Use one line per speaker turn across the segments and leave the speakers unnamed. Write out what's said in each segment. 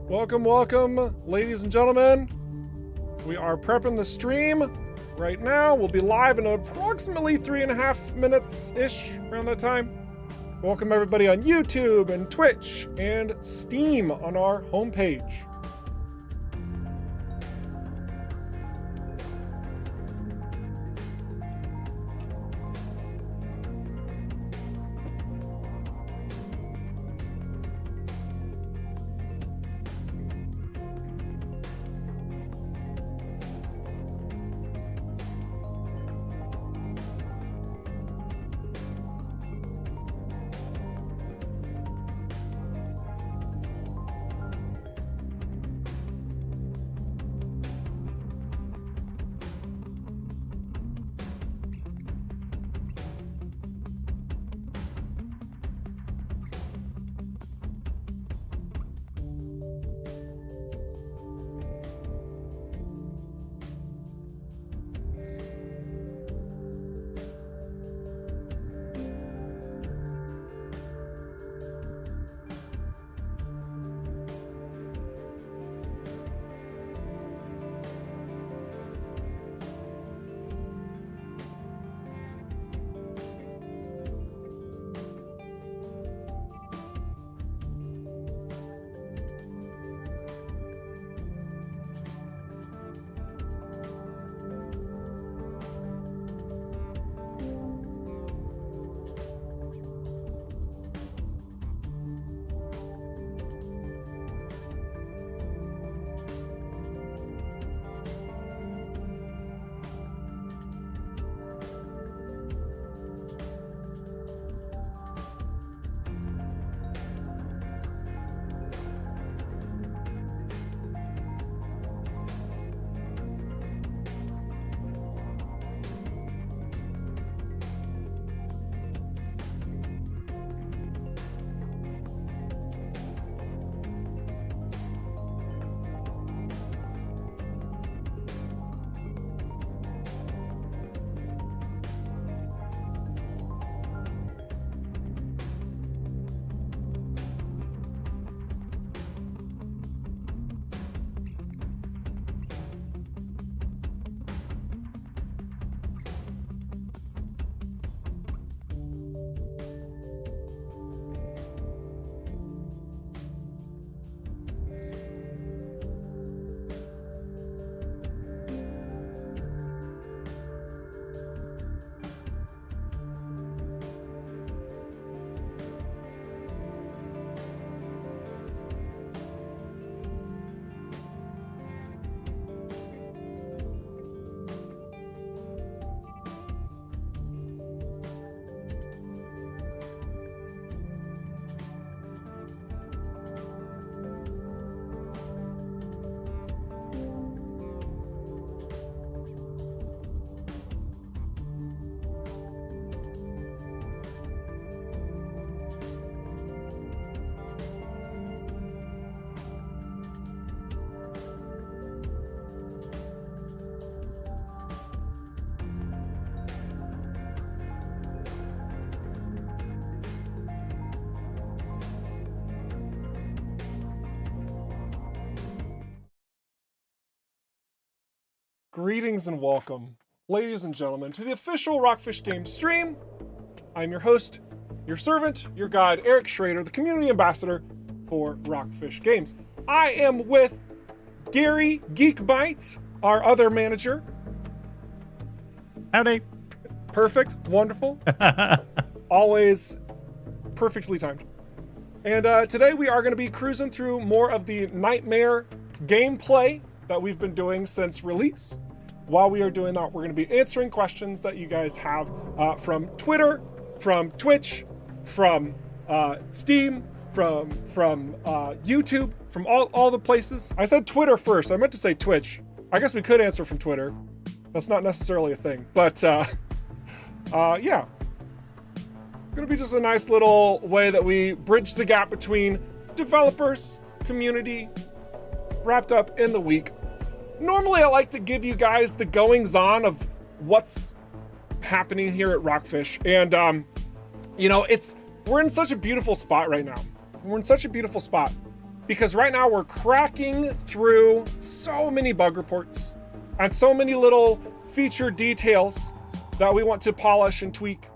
Welcome, welcome, ladies and gentlemen. We are prepping the stream right now. We'll be live in approximately 3.5 minutes-ish, around that time. Welcome everybody on YouTube and Twitch and Steam on our homepage. Greetings and welcome, ladies and gentlemen, to the official ROCKFISH Games stream. I'm your host, your servant, your guide, Eric Schrader, the community ambassador for ROCKFISH Games. I am with Gary Geekbytes, our other manager.
Howdy.
Perfect, wonderful, always perfectly timed. And today we are going to be cruising through more of the Nightmare gameplay that we've been doing since release. While we are doing that, we're going to be answering questions that you guys have from Twitter, from Twitch, from Steam, from YouTube, from all the places. I said Twitter first. I meant to say Twitch. I guess we could answer from Twitter. That's not necessarily a thing, but yeah. It's going to be just a nice little way that we bridge the gap between developers, community, wrapped up in the week. Normally, I like to give you guys the goings-on of what's happening here at ROCKFISH, and you know, we're in such a beautiful spot right now. We're in such a beautiful spot because right now we're cracking through so many bug reports and so many little feature details that we want to polish and tweak,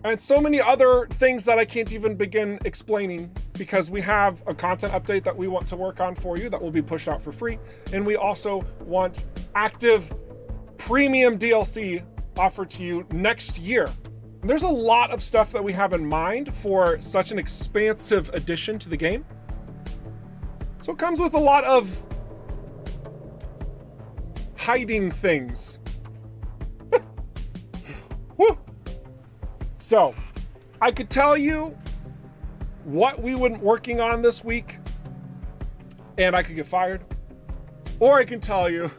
and so many other things that I can't even begin explaining, because we have a content update that we want to work on for you that will be pushed out for free. And we also want active premium DLC offered to you next year. And there's a lot of stuff that we have in mind for such an expansive addition to the game. So it comes with a lot of hiding things. Woo! So I could tell you what we were working on this week and I could get fired. Or I can tell you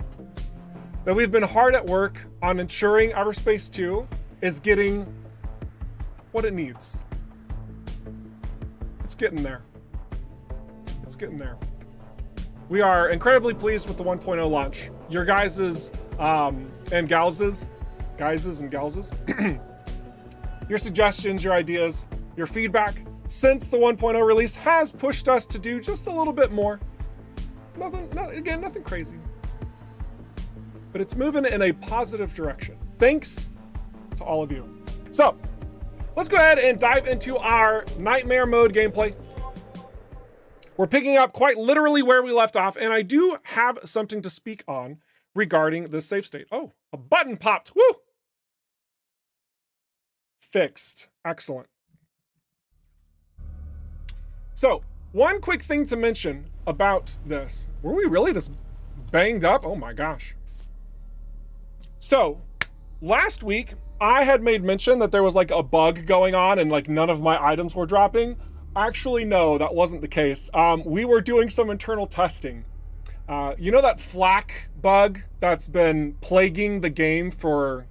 that we've been hard at work on ensuring EVERSPACE 2 is getting what it needs. It's getting there. It's getting there. We are incredibly pleased with the 1.0 launch. Your guys's and gals's, your suggestions, your ideas, your feedback since the 1.0 release has pushed us to do just a little bit more. Nothing crazy. But it's moving in a positive direction. Thanks to all of you. So let's go ahead and dive into our Nightmare Mode gameplay. We're picking up quite literally where we left off, and I do have something to speak on regarding this save state. Oh, a button popped. Woo! Fixed. Excellent. So, one quick thing to mention about this. Were we really this banged up? Oh my gosh. So, last week, I had made mention that there was like a bug going on and like none of my items were dropping. Actually, no, that wasn't the case. We were doing some internal testing. You know that flak bug that's been plaguing the game for,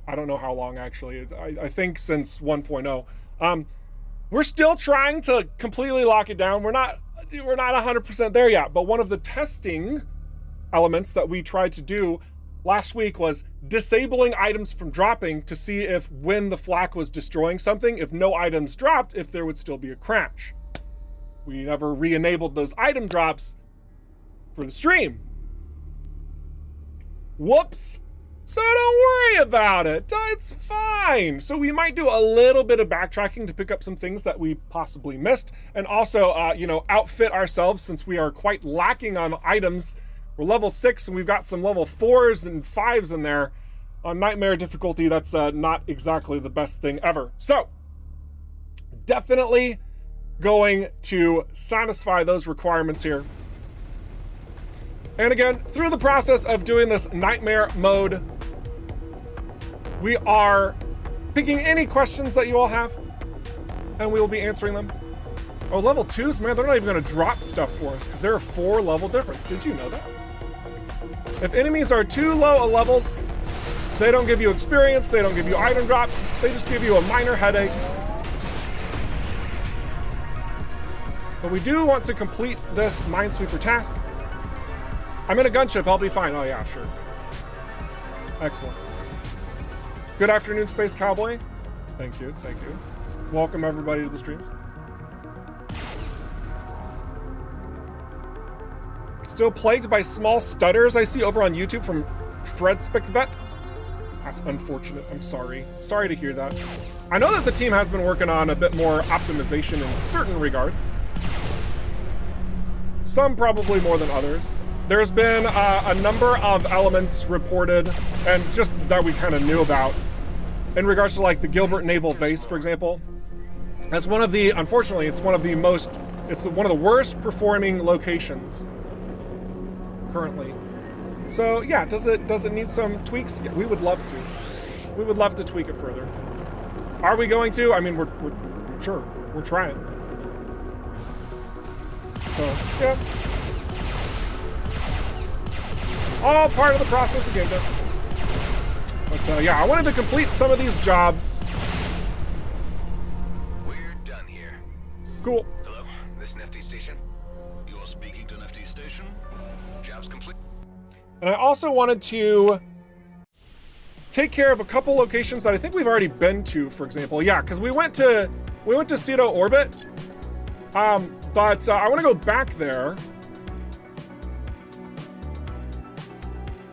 I don't know how long actually. I think since 1.0. We're still trying to completely lock it down. We're not 100% there yet, but one of the testing elements that we tried to do last week was disabling items from dropping to see if when the flak was destroying something, if no items dropped, if there would still be a crash. We never re-enabled those item drops for the stream. Whoops. So don't worry about it. It's fine. So we might do a little bit of backtracking to pick up some things that we possibly missed, and also, outfit ourselves since we are quite lacking on items. We're level 6 and we've got some level 4s and 5s in there. On Nightmare difficulty, that's not exactly the best thing ever. So, definitely going to satisfy those requirements here. And again, through the process of doing this Nightmare Mode, we are picking any questions that you all have, and we will be answering them. Oh, level 2s, man, they're not even gonna drop stuff for us because they're a 4 level difference. Did you know that? If enemies are too low a level, they don't give you experience, they don't give you item drops, they just give you a minor headache. But we do want to complete this Minesweeper task. I'm in a gunship, I'll be fine. Oh yeah, sure. Excellent. Good afternoon, Space Cowboy. Thank you, thank you. Welcome everybody to the streams. Still plagued by small stutters I see over on YouTube from Fred Spickvet. That's unfortunate, I'm sorry. Sorry to hear that. I know that the team has been working on a bit more optimization in certain regards. Some probably more than others. There's been a number of elements reported, and just that we kind of knew about, in regards to like the Gilbert Naval Vase, for example. That's one of the, unfortunately, it's one of the worst performing locations currently. So yeah, does it need some tweaks? Yeah, we would love to. We would love to tweak it further. Are we going to? I mean, we're sure, we're trying. So yeah. All part of the process of game dev. But yeah, I wanted to complete some of these jobs.
We're done here.
Cool.
Hello, this Nifty Station? You're speaking to Nifty Station? Job's complete.
And I also wanted to take care of a couple locations that I think we've already been to, for example. Yeah, because we went to Cedo Orbit. But I want to go back there.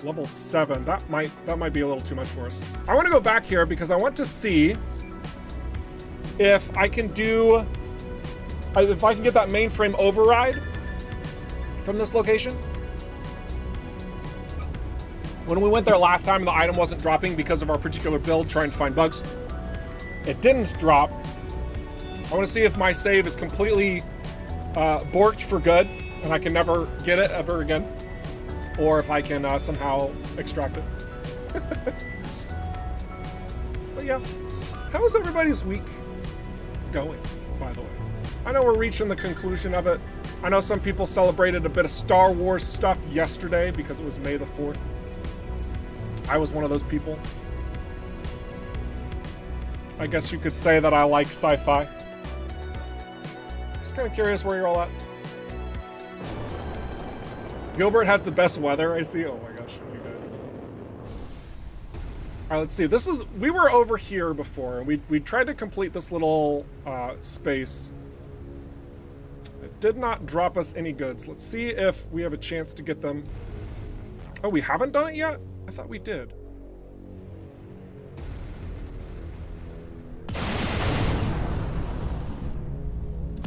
Level 7. That might be a little too much for us. I want to go back here because I want to see if I can do, if I can get that mainframe override from this location. When we went there last time, the item wasn't dropping because of our particular build trying to find bugs. It didn't drop. I want to see if my save is completely borked for good and I can never get it ever again, or if I can somehow extract it. But yeah, how's everybody's week going, by the way? I know we're reaching the conclusion of it. I know some people celebrated a bit of Star Wars stuff yesterday because it was May the 4th. I was one of those people. I guess you could say that I like sci-fi. Just kind of curious where you're all at. Gilbert has the best weather, I see. Oh my gosh, you guys. All right, let's see. We were over here before, and we tried to complete this little space. It did not drop us any goods. Let's see if we have a chance to get them. Oh, we haven't done it yet? I thought we did.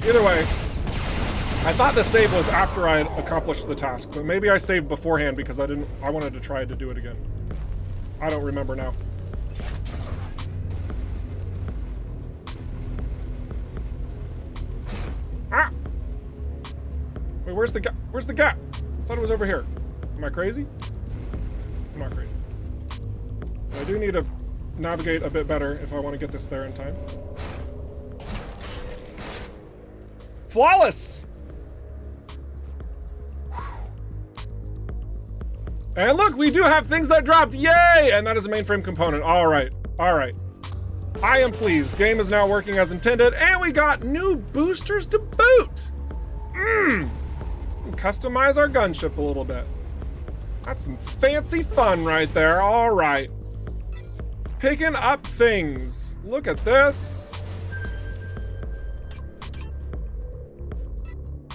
Either way, I thought the save was after I had accomplished the task, but maybe I saved beforehand because I wanted to try to do it again. I don't remember now. Ah! Wait, where's the gap? Where's the gap? I thought it was over here. Am I crazy? I'm not crazy. I do need to navigate a bit better if I want to get this there in time. Flawless! And look, we do have things that dropped. Yay! And that is a mainframe component. All right. All right. I am pleased. Game is now working as intended, and we got new boosters to boot. Customize our gunship a little bit. That's some fancy fun right there. All right. Picking up things. Look at this.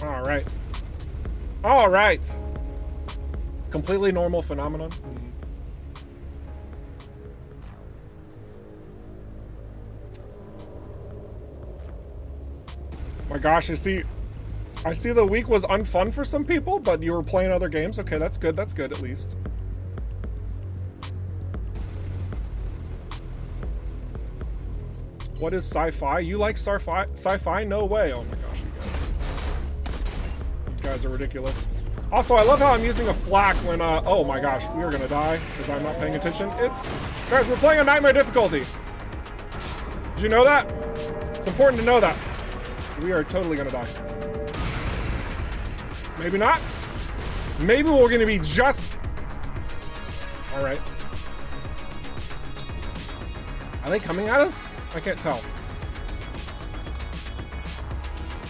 All right. All right. Completely normal phenomenon. My gosh, I see the week was unfun for some people, but you were playing other games. Okay, that's good at least. What is sci-fi? You like sci-fi? No way. Oh my gosh, you guys are ridiculous. Also, I love how I'm using a flak when, oh my gosh, we are gonna die because I'm not paying attention. Guys, we're playing on Nightmare difficulty. Did you know that? It's important to know that. We are totally gonna die. Maybe not. Maybe we're gonna be just... All right. Are they coming at us? I can't tell.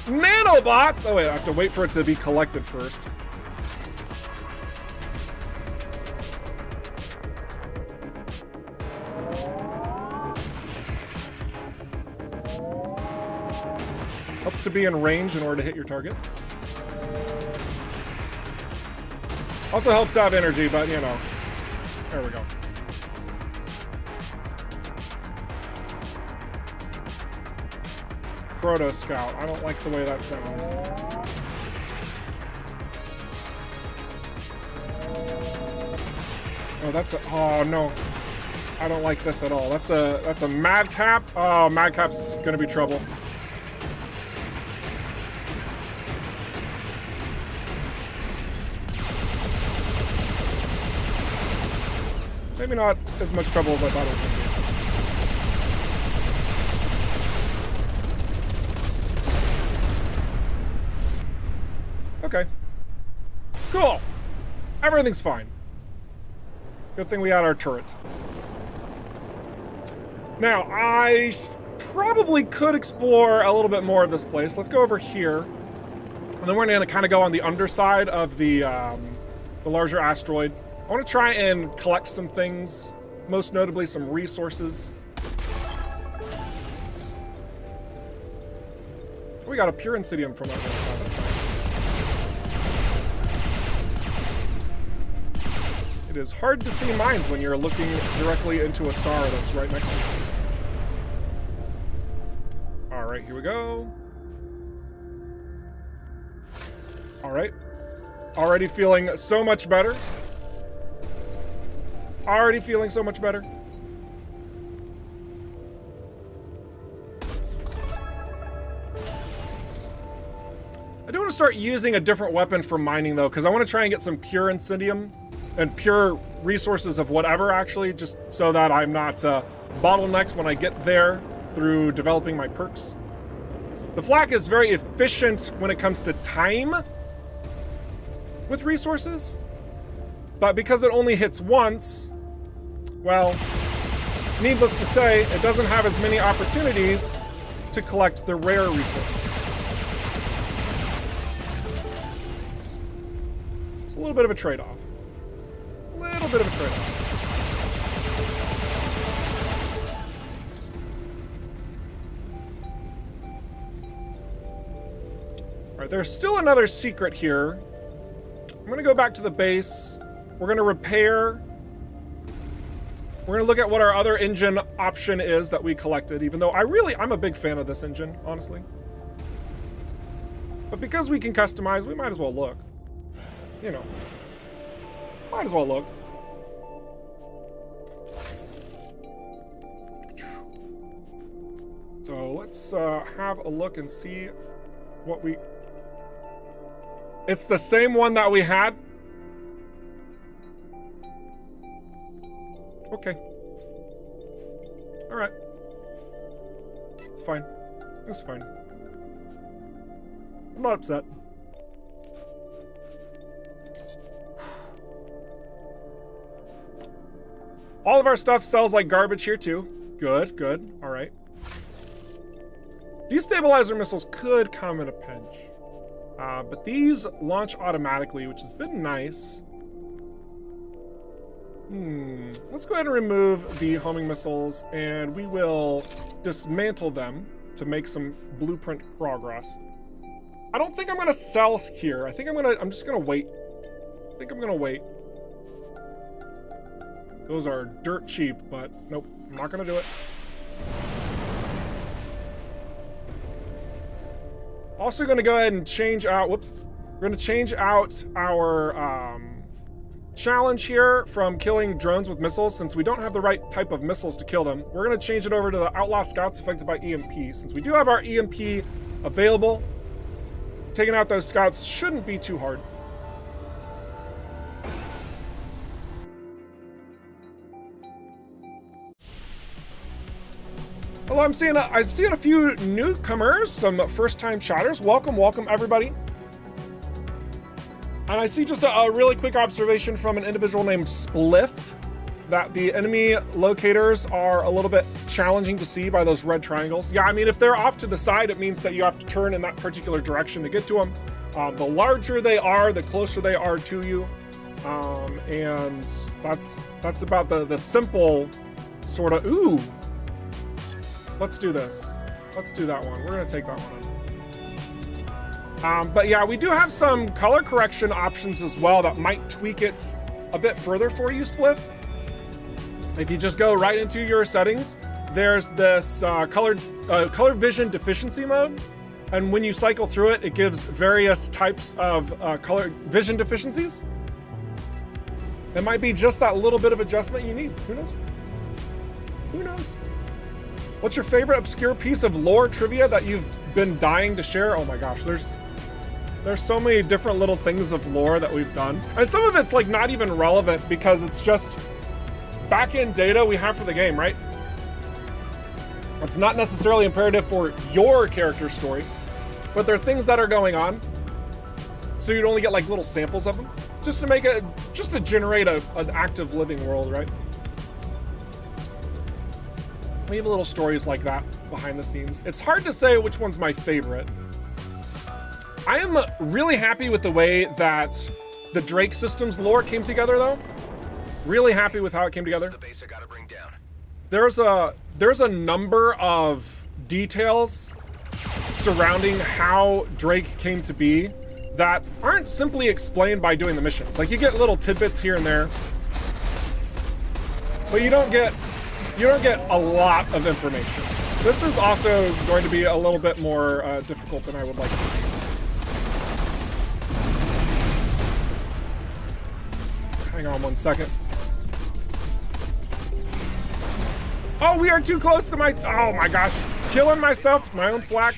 Nanobots! Oh wait, I have to wait for it to be collected first. Helps to be in range in order to hit your target. Also helps to have energy, but you know. There we go. Proto Scout. I don't like the way that sounds. Oh, that's a... Oh, no. I don't like this at all. That's a Madcap. Oh, Madcap's gonna be trouble. Maybe not as much trouble as I thought it was going to be. Okay. Cool. Everything's fine. Good thing we had our turret. Now, I probably could explore a little bit more of this place. Let's go over here. And then we're going to kind of go on the underside of the larger asteroid. I want to try and collect some things, most notably some resources. We got a pure insidium from our side. It is hard to see mines when you're looking directly into a star that's right next to you. All right, here we go. All right. Already feeling so much better. Already feeling so much better. I do want to start using a different weapon for mining though, because I want to try and get some pure Incendium and pure resources of whatever, actually, just so that I'm not bottlenecked when I get there through developing my perks. The flak is very efficient when it comes to time with resources, but because it only hits once, well, needless to say, it doesn't have as many opportunities to collect the rare resource. It's a little bit of a trade-off. A little bit of a trade-off. All right, there's still another secret here. I'm gonna go back to the base. We're gonna repair. We're gonna look at what our other engine option is that we collected, even though I'm a big fan of this engine, honestly. But because we can customize, we might as well look. You know, might as well look. So let's have a look and see what we... It's the same one that we had. Okay. All right. It's fine. It's fine. I'm not upset. All of our stuff sells like garbage here too. Good, good. All right. Destabilizer missiles could come in a pinch. But these launch automatically, which has been nice. Let's go ahead and remove the homing missiles, and we will dismantle them to make some blueprint progress. I don't think I'm gonna sell here. I'm just gonna wait. I think I'm gonna wait. Those are dirt cheap, but nope, I'm not gonna do it. Also gonna go ahead and change out, whoops. We're gonna change out our challenge here from killing drones with missiles, since we don't have the right type of missiles to kill them. We're gonna change it over to the Outlaw Scouts affected by EMP. Since we do have our EMP available, taking out those scouts shouldn't be too hard. Hello, I'm seeing a few newcomers, some first-time chatters. Welcome, welcome everybody. And I see just a really quick observation from an individual named Spliff, that the enemy locators are a little bit challenging to see by those red triangles. Yeah, I mean, if they're off to the side, it means that you have to turn in that particular direction to get to them. The larger they are, the closer they are to you. And that's about the simple sort of, ooh. Let's do this. Let's do that one. We're gonna take that one. But yeah, we do have some color correction options as well that might tweak it a bit further for you, Spliff. If you just go right into your settings, there's this color vision deficiency mode. And when you cycle through it, it gives various types of color vision deficiencies. It might be just that little bit of adjustment you need. Who knows? Who knows? What's your favorite obscure piece of lore trivia that you've been dying to share? Oh my gosh, there's so many different little things of lore that we've done. And some of it's like not even relevant because it's just back-end data we have for the game, right? It's not necessarily imperative for your character story, but there are things that are going on. So you'd only get like little samples of them just to make it, just to generate an active living world, right? We have little stories like that behind the scenes. It's hard to say which one's my favorite. I am really happy with the way that the Drake Systems lore came together, though. Really happy with how it came together. There's a number of details surrounding how Drake came to be that aren't simply explained by doing the missions. Like, you get little tidbits here and there, but you don't get a lot of information. This is also going to be a little bit more difficult than I would like it to be. Hang on one second. Oh, we are too close to my... Oh my gosh. Killing myself with my own flak.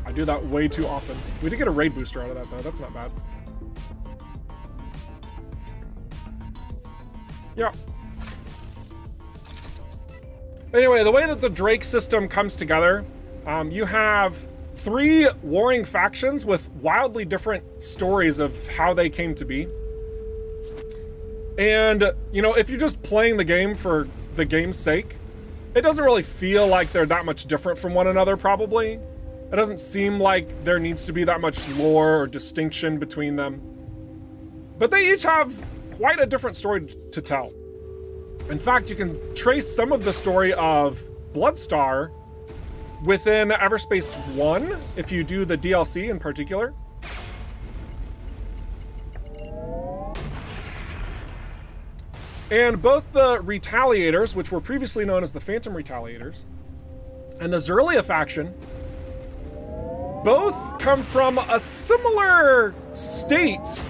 I do that way too often. We did get a raid booster out of that, though. That's not bad. Yeah. Anyway, the way that the Drake system comes together, you have 3 warring factions with wildly different stories of how they came to be. And, you know, if you're just playing the game for the game's sake, it doesn't really feel like they're that much different from one another, probably. It doesn't seem like there needs to be that much lore or distinction between them. But they each have quite a different story to tell. In fact, you can trace some of the story of Bloodstar within EVERSPACE 1, if you do the DLC in particular. And both the Retaliators, which were previously known as the Phantom Retaliators, and the Zerulia faction, both come from a similar state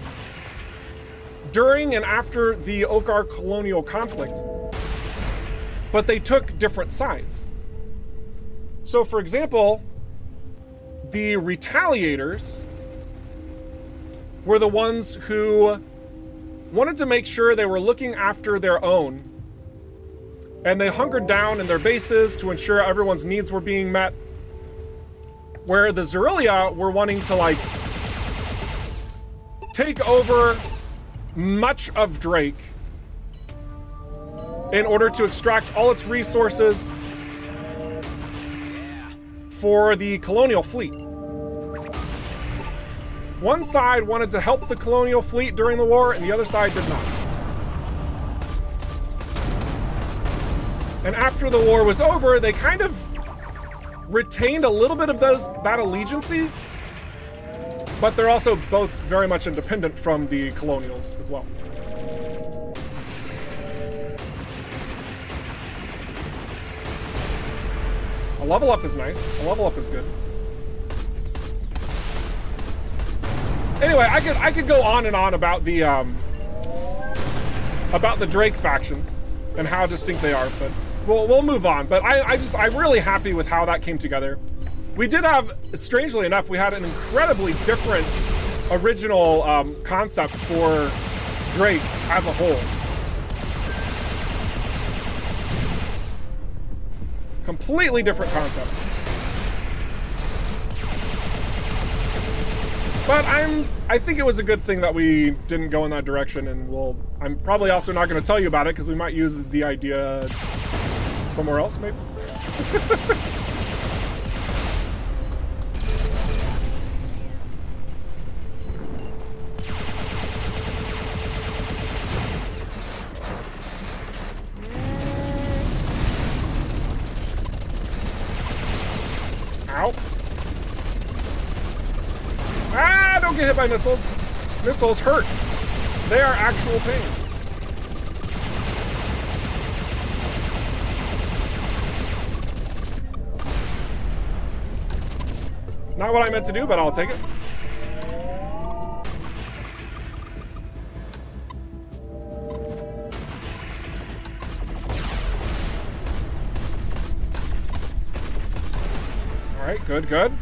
during and after the Okar colonial conflict, but they took different sides. So, for example, the Retaliators were the ones who wanted to make sure they were looking after their own, and they hunkered down in their bases to ensure everyone's needs were being met, where the Zerulia were wanting to, like, take over much of Drake in order to extract all its resources for the colonial fleet. One side wanted to help the colonial fleet during the war, and the other side did not. And after the war was over, they kind of retained a little bit of that allegiancy, but they're also both very much independent from the colonials as well. A level up is nice. A level up is good. Anyway, I could go on and on about the Drake factions and how distinct they are, but we'll move on. But I'm really happy with how that came together. We did have, strangely enough, we had an incredibly different original concept for Drake as a whole. Completely different concept. But I think it was a good thing that we didn't go in that direction, and I'm probably also not going to tell you about it because we might use the idea somewhere else, maybe. Ow. Ah, don't get hit by missiles. Missiles hurt. They are actual pain. Not what I meant to do, but I'll take it. All right, good, good.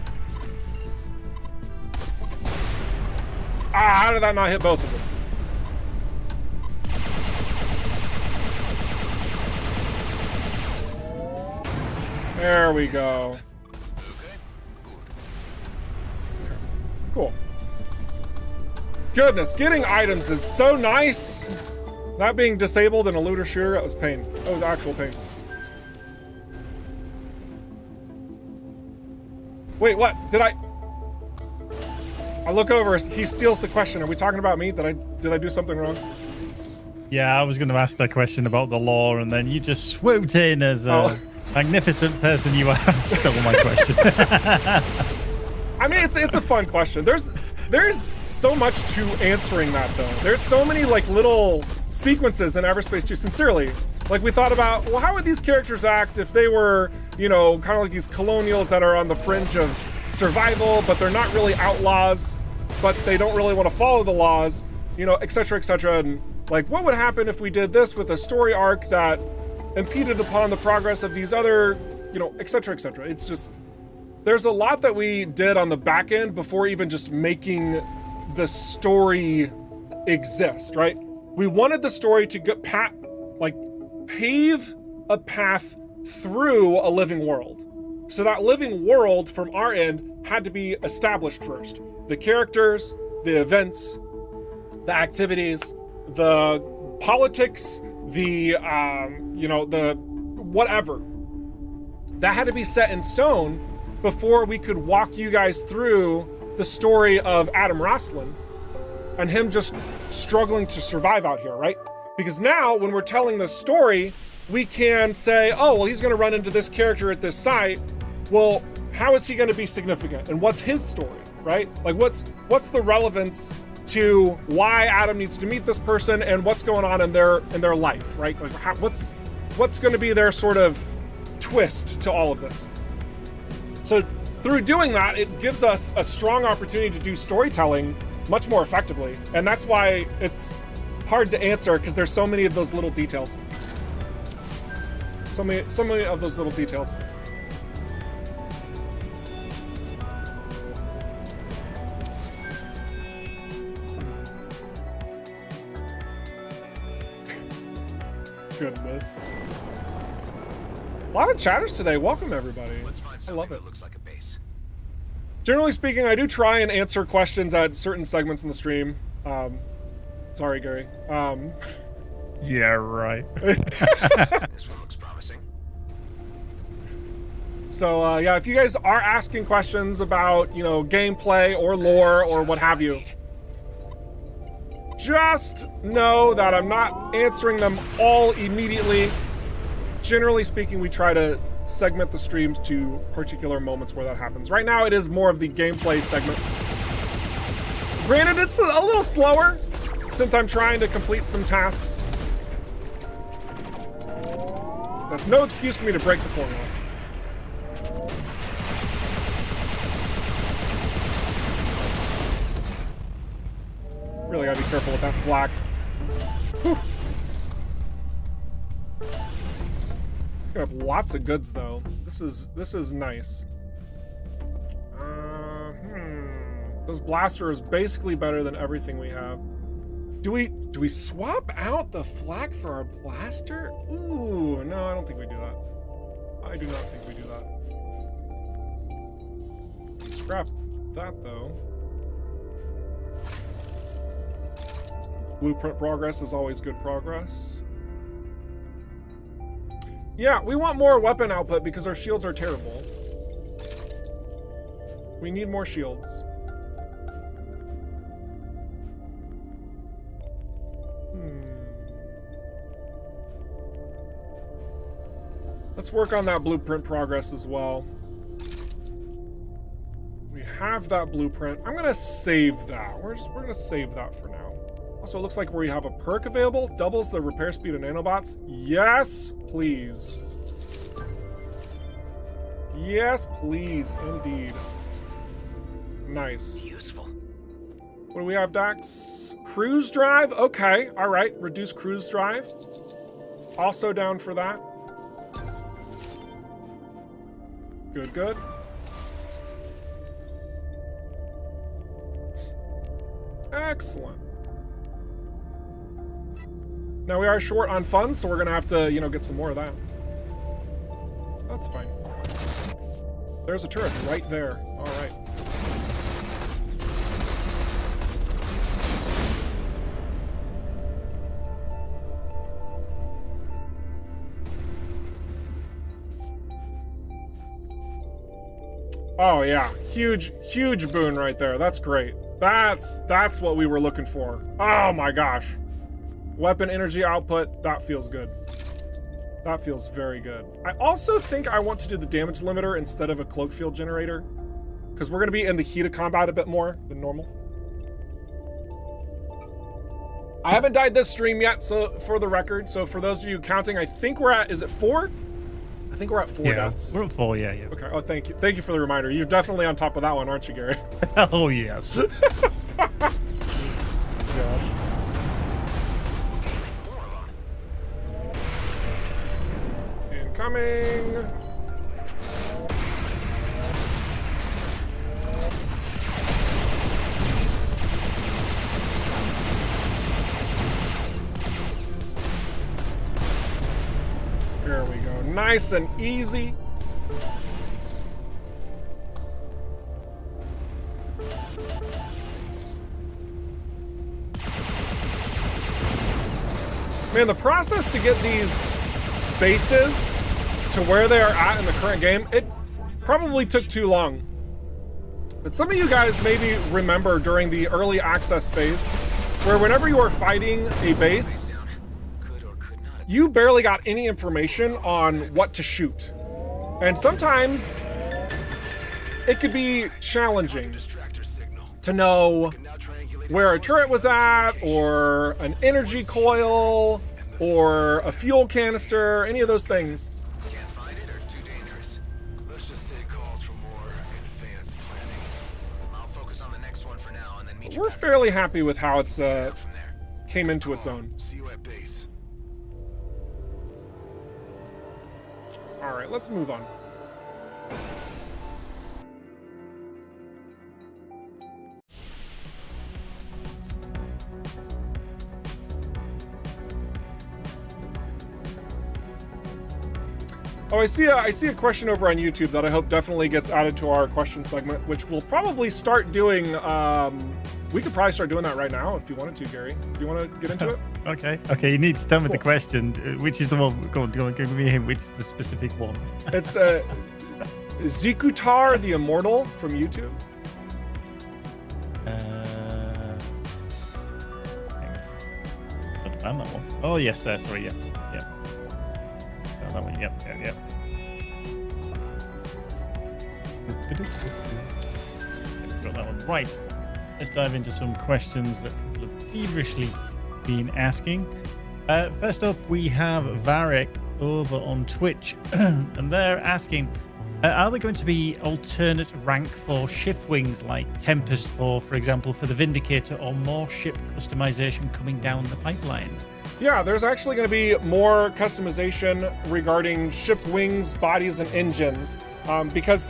Ah, how did that not hit both of them? There we go. Cool. Goodness, getting items is so nice. That being disabled in a looter shooter, that was pain. That was actual pain. Wait, what? Did I look over, he steals the question. Are we talking about me? Did I do something wrong?
Yeah, I was going to ask that question about the law, and then you just swooped in as a magnificent person you are. Stole my question.
I mean, it's a fun question. There's so much to answering that, though. There's so many like little sequences in Everspace 2, sincerely. Like we thought about, well, how would these characters act if they were, you know, kind of like these colonials that are on the fringe of survival, but they're not really outlaws, but they don't really want to follow the laws, you know, etc., etc. And like, what would happen if we did this with a story arc that impeded upon the progress of these other, you know, etc., etc. It's just, there's a lot that we did on the back end before even just making the story exist, right? We wanted the story to get pave a path through a living world. So that living world from our end had to be established first. The characters, the events, the activities, the politics, the, you know, the whatever. That had to be set in stone before we could walk you guys through the story of Adam Roslin and him just struggling to survive out here, right? Because now when we're telling the story, we can say, oh, well, he's gonna run into this character at this site. Well, how is he gonna be significant? And what's his story, right? Like what's the relevance to why Adam needs to meet this person and what's going on in their life, right? Like what's gonna be their sort of twist to all of this? So through doing that, it gives us a strong opportunity to do storytelling much more effectively. And that's why it's hard to answer, because there's so many of those little details. So many of those little details. Goodness. A lot of chatters today. Welcome, everybody. I love it.
Looks like a base.
Generally speaking, I do try and answer questions at certain segments in the stream. Sorry, Gary.
Yeah, right.
This one looks promising.
So, yeah, if you guys are asking questions about, you know, gameplay or lore or what have you, just know that I'm not answering them all immediately. Generally speaking, we try to segment the streams to particular moments where that happens. Right now, it is more of the gameplay segment. Granted, it's a little slower since I'm trying to complete some tasks. That's no excuse for me to break the formula. Really gotta be careful with that flak. Whew. Picking up lots of goods though. This is nice. This blaster is basically better than everything we have. Do we swap out the flak for our blaster? Ooh, no, I don't think we do that. I do not think we do that. Scrap that though. Blueprint progress is always good progress. Yeah, we want more weapon output because our shields are terrible. We need more shields. Let's work on that blueprint progress as well. We have that blueprint. I'm gonna save that. We're gonna save that for now. Also, it looks like we have a perk available. Doubles the repair speed of nanobots. Yes, please. Yes, please, indeed. Nice.
Useful.
What do we have, Dax? Cruise drive? Okay, all right. Reduce cruise drive. Also down for that. Good, good. Excellent. Now we are short on funds, so we're gonna have to, you know, get some more of that. That's fine. There's a turret right there. All right. Oh yeah, huge boon right there. That's great. That's what we were looking for. Oh my gosh. Weapon energy output, that feels good. That feels very good. I also think I want to do the damage limiter instead of a cloak field generator, because we're gonna be in the heat of combat a bit more than normal. I haven't died this stream yet, so for the record. So for those of you counting, I think we're at, is it 4? I think we're at 4 deaths.
We're at 4, yeah.
Okay. Oh, thank you. Thank you for the reminder. You're definitely on top of that one, aren't you, Gary?
Oh, yes.
Gosh. Incoming. There we go. Nice and easy. Man, the process to get these bases to where they are at in the current game, it probably took too long. But some of you guys maybe remember during the early access phase, where whenever you are fighting a base, you barely got any information on what to shoot. And sometimes it could be challenging to know where a turret was at, or an energy coil, or a fuel canister, any of those things.
Can't find it or too dangerous? Let's just say it calls for more advanced planning. I'll focus on the next one for now and then meet you.
We're fairly happy with how it's came into its own.
See you at base.
All right, let's move on. Oh, I see a question over on YouTube that I hope definitely gets added to our question segment, which we'll probably start doing. We could probably start doing that right now if you wanted to, Gary. Do you want to get into it?
Okay. You need to tell me the question. Which is the one? Go on. Give me a hint. Which is the specific one?
It's Zikutar the Immortal from YouTube.
I found that one. Oh yes, there. Sorry, yeah. That one, yep. Got that one. Right. Let's dive into some questions that people have feverishly been asking. First up, we have Varric over on Twitch, and they're asking, are there going to be alternate rank for ship wings like Tempest for example, for the Vindicator, or more ship customization coming down the pipeline?
Yeah, there's actually going to be more customization regarding ship wings, bodies, and engines. Because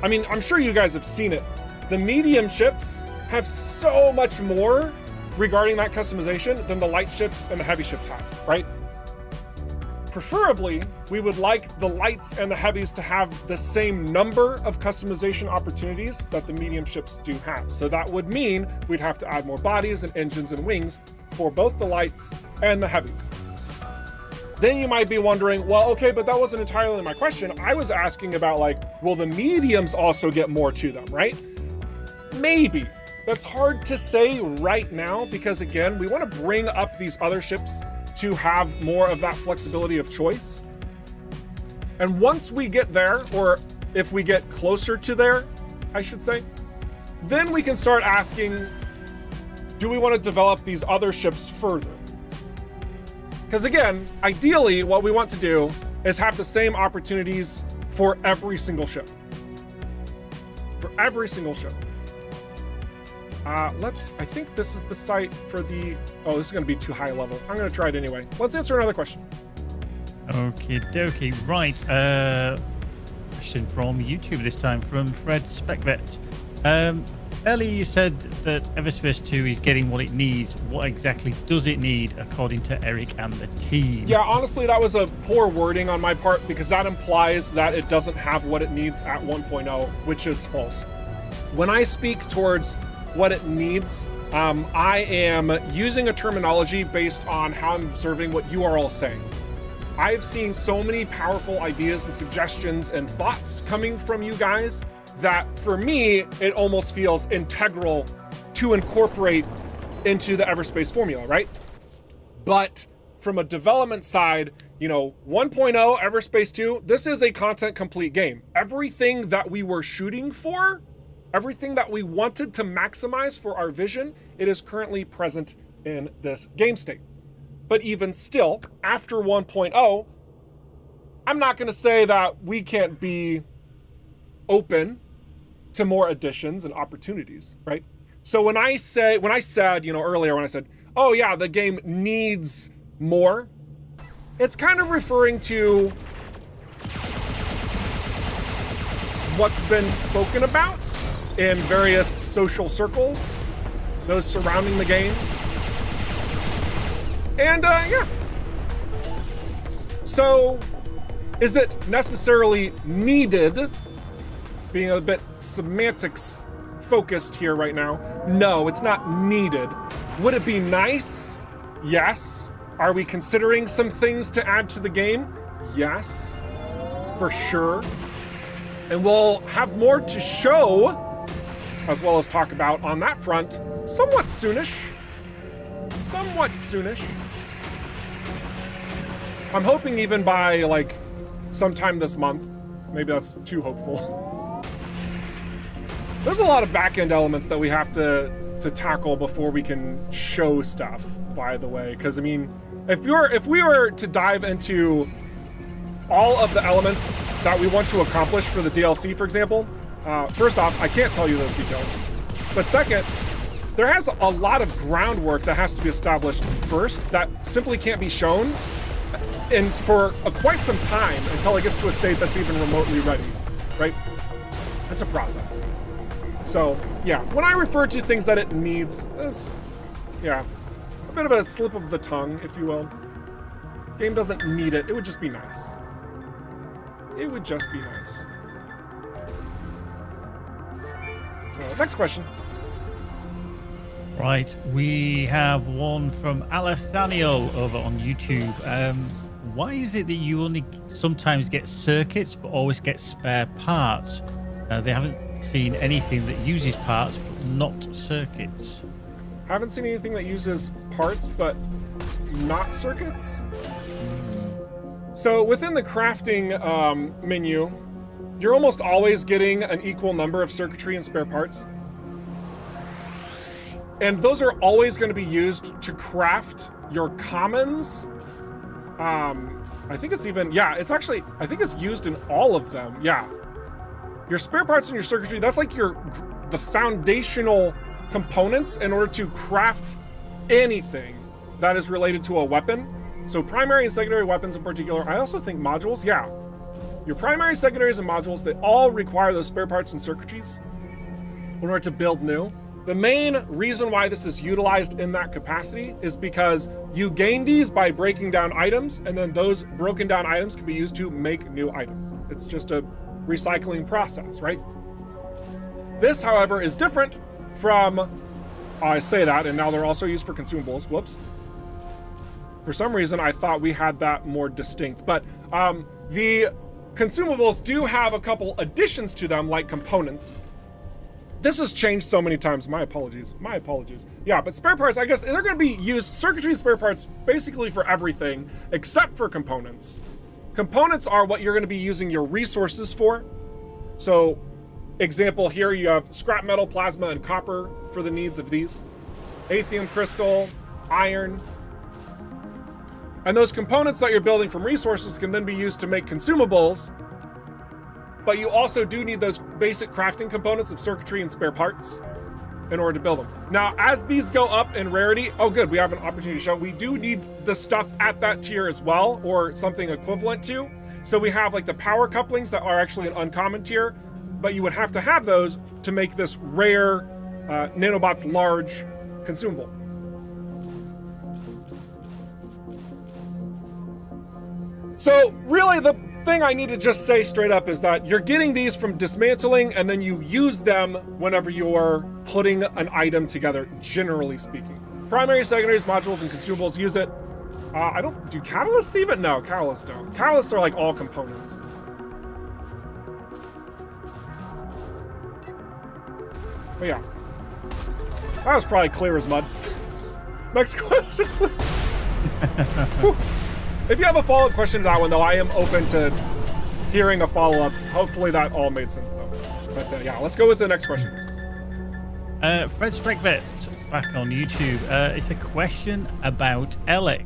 I'm sure you guys have seen it. The medium ships have so much more regarding that customization than the light ships and the heavy ships have, right? Preferably, we would like the lights and the heavies to have the same number of customization opportunities that the medium ships do have. So that would mean we'd have to add more bodies and engines and wings for both the lights and the heavies. Then you might be wondering, well, okay, but that wasn't entirely my question. I was asking about, like, will the mediums also get more to them, right? Maybe. That's hard to say right now because, again, we want to bring up these other ships to have more of that flexibility of choice. And once we get there, or if we get closer to there, I should say, then we can start asking, do we want to develop these other ships further? Because again, ideally, what we want to do is have the same opportunities for every single ship. For every single ship. I think this is the site for the, this is going to be too high level. I'm going to try it anyway. Let's answer another question.
Okie dokie. Right. Question from YouTube this time, from Fred Specvet. Earlier you said that EVERSPACE 2 is getting what it needs. What exactly does it need, according to Eric and the team?
Yeah, honestly, that was a poor wording on my part, because that implies that it doesn't have what it needs at 1.0, which is false. When I speak towards what it needs, I am using a terminology based on how I'm observing what you are all saying. I've seen so many powerful ideas and suggestions and thoughts coming from you guys that for me, it almost feels integral to incorporate into the EVERSPACE formula, right? But from a development side, 1.0, EVERSPACE 2, this is a content complete game. Everything that we were shooting for, everything that we wanted to maximize for our vision, it is currently present in this game state. But even still, after 1.0, I'm not going to say that we can't be open to more additions and opportunities, right? So when I said, earlier when I said, oh yeah, the game needs more, it's kind of referring to what's been spoken about in various social circles, those surrounding the game. And yeah. So, is it necessarily needed? Being a bit semantics focused here right now. No, it's not needed. Would it be nice? Yes. Are we considering some things to add to the game? Yes, for sure. And we'll have more to show, as well as talk about on that front, somewhat soonish. Somewhat soonish. I'm hoping even by like sometime this month. Maybe that's too hopeful. There's a lot of back-end elements that we have to tackle before we can show stuff, by the way. Because I mean, if we were to dive into all of the elements that we want to accomplish for the DLC, for example, first off, I can't tell you those details. But second, there has a lot of groundwork that has to be established first that simply can't be shown and for quite some time until it gets to a state that's even remotely ready, right? It's a process. So yeah, when I refer to things that it needs, it's, yeah, a bit of a slip of the tongue, if you will. Game doesn't need it. It would just be nice. It would just be nice. So next question.
Right, we have one from Alethaniel over on YouTube. Why is it that you only sometimes get circuits but always get spare parts? They haven't seen anything that uses parts but not circuits.
Haven't seen anything that uses parts but not circuits? So within the crafting menu, you're almost always getting an equal number of circuitry and spare parts. And those are always going to be used to craft your commons. I think it's even, yeah, it's actually, I think it's used in all of them. Yeah. Your spare parts and your circuitry, that's like the foundational components in order to craft anything that is related to a weapon. So primary and secondary weapons in particular. I also think modules, yeah. Your primary, secondaries, and modules, they all require those spare parts and circuitries in order to build new. The main reason why this is utilized in that capacity is because you gain these by breaking down items, and then those broken down items can be used to make new items. It's just a recycling process, right? This, however, is different from, I say that, and now they're also used for consumables. Whoops. For some reason, I thought we had that more distinct, but the consumables do have a couple additions to them, like components. This has changed so many times. My apologies. My apologies. Yeah, but spare parts, I guess they're going to be used, circuitry and spare parts, basically for everything except for components. Components are what you're going to be using your resources for. So, example here, you have scrap metal, plasma, and copper for the needs of these. Aethium crystal, iron. And those components that you're building from resources can then be used to make consumables. But you also do need those basic crafting components of circuitry and spare parts in order to build them. Now, as these go up in rarity, oh good, we have an opportunity to show, we do need the stuff at that tier as well, or something equivalent to. So we have like the power couplings that are actually an uncommon tier, but you would have to have those to make this rare nanobots large consumable. So really the thing I need to just say straight up is that you're getting these from dismantling, and then you use them whenever you're putting an item together, generally speaking. Primary, secondaries, modules, and consumables use it. I don't, do catalysts even? No, catalysts don't. Catalysts are like all components. But yeah, that was probably clear as mud. Next question, please. If you have a follow-up question to that one, though, I am open to hearing a follow-up. Hopefully that all made sense, though. But yeah, let's go with the next question, please.
Fred Spregvet back on YouTube. It's a question about Alec.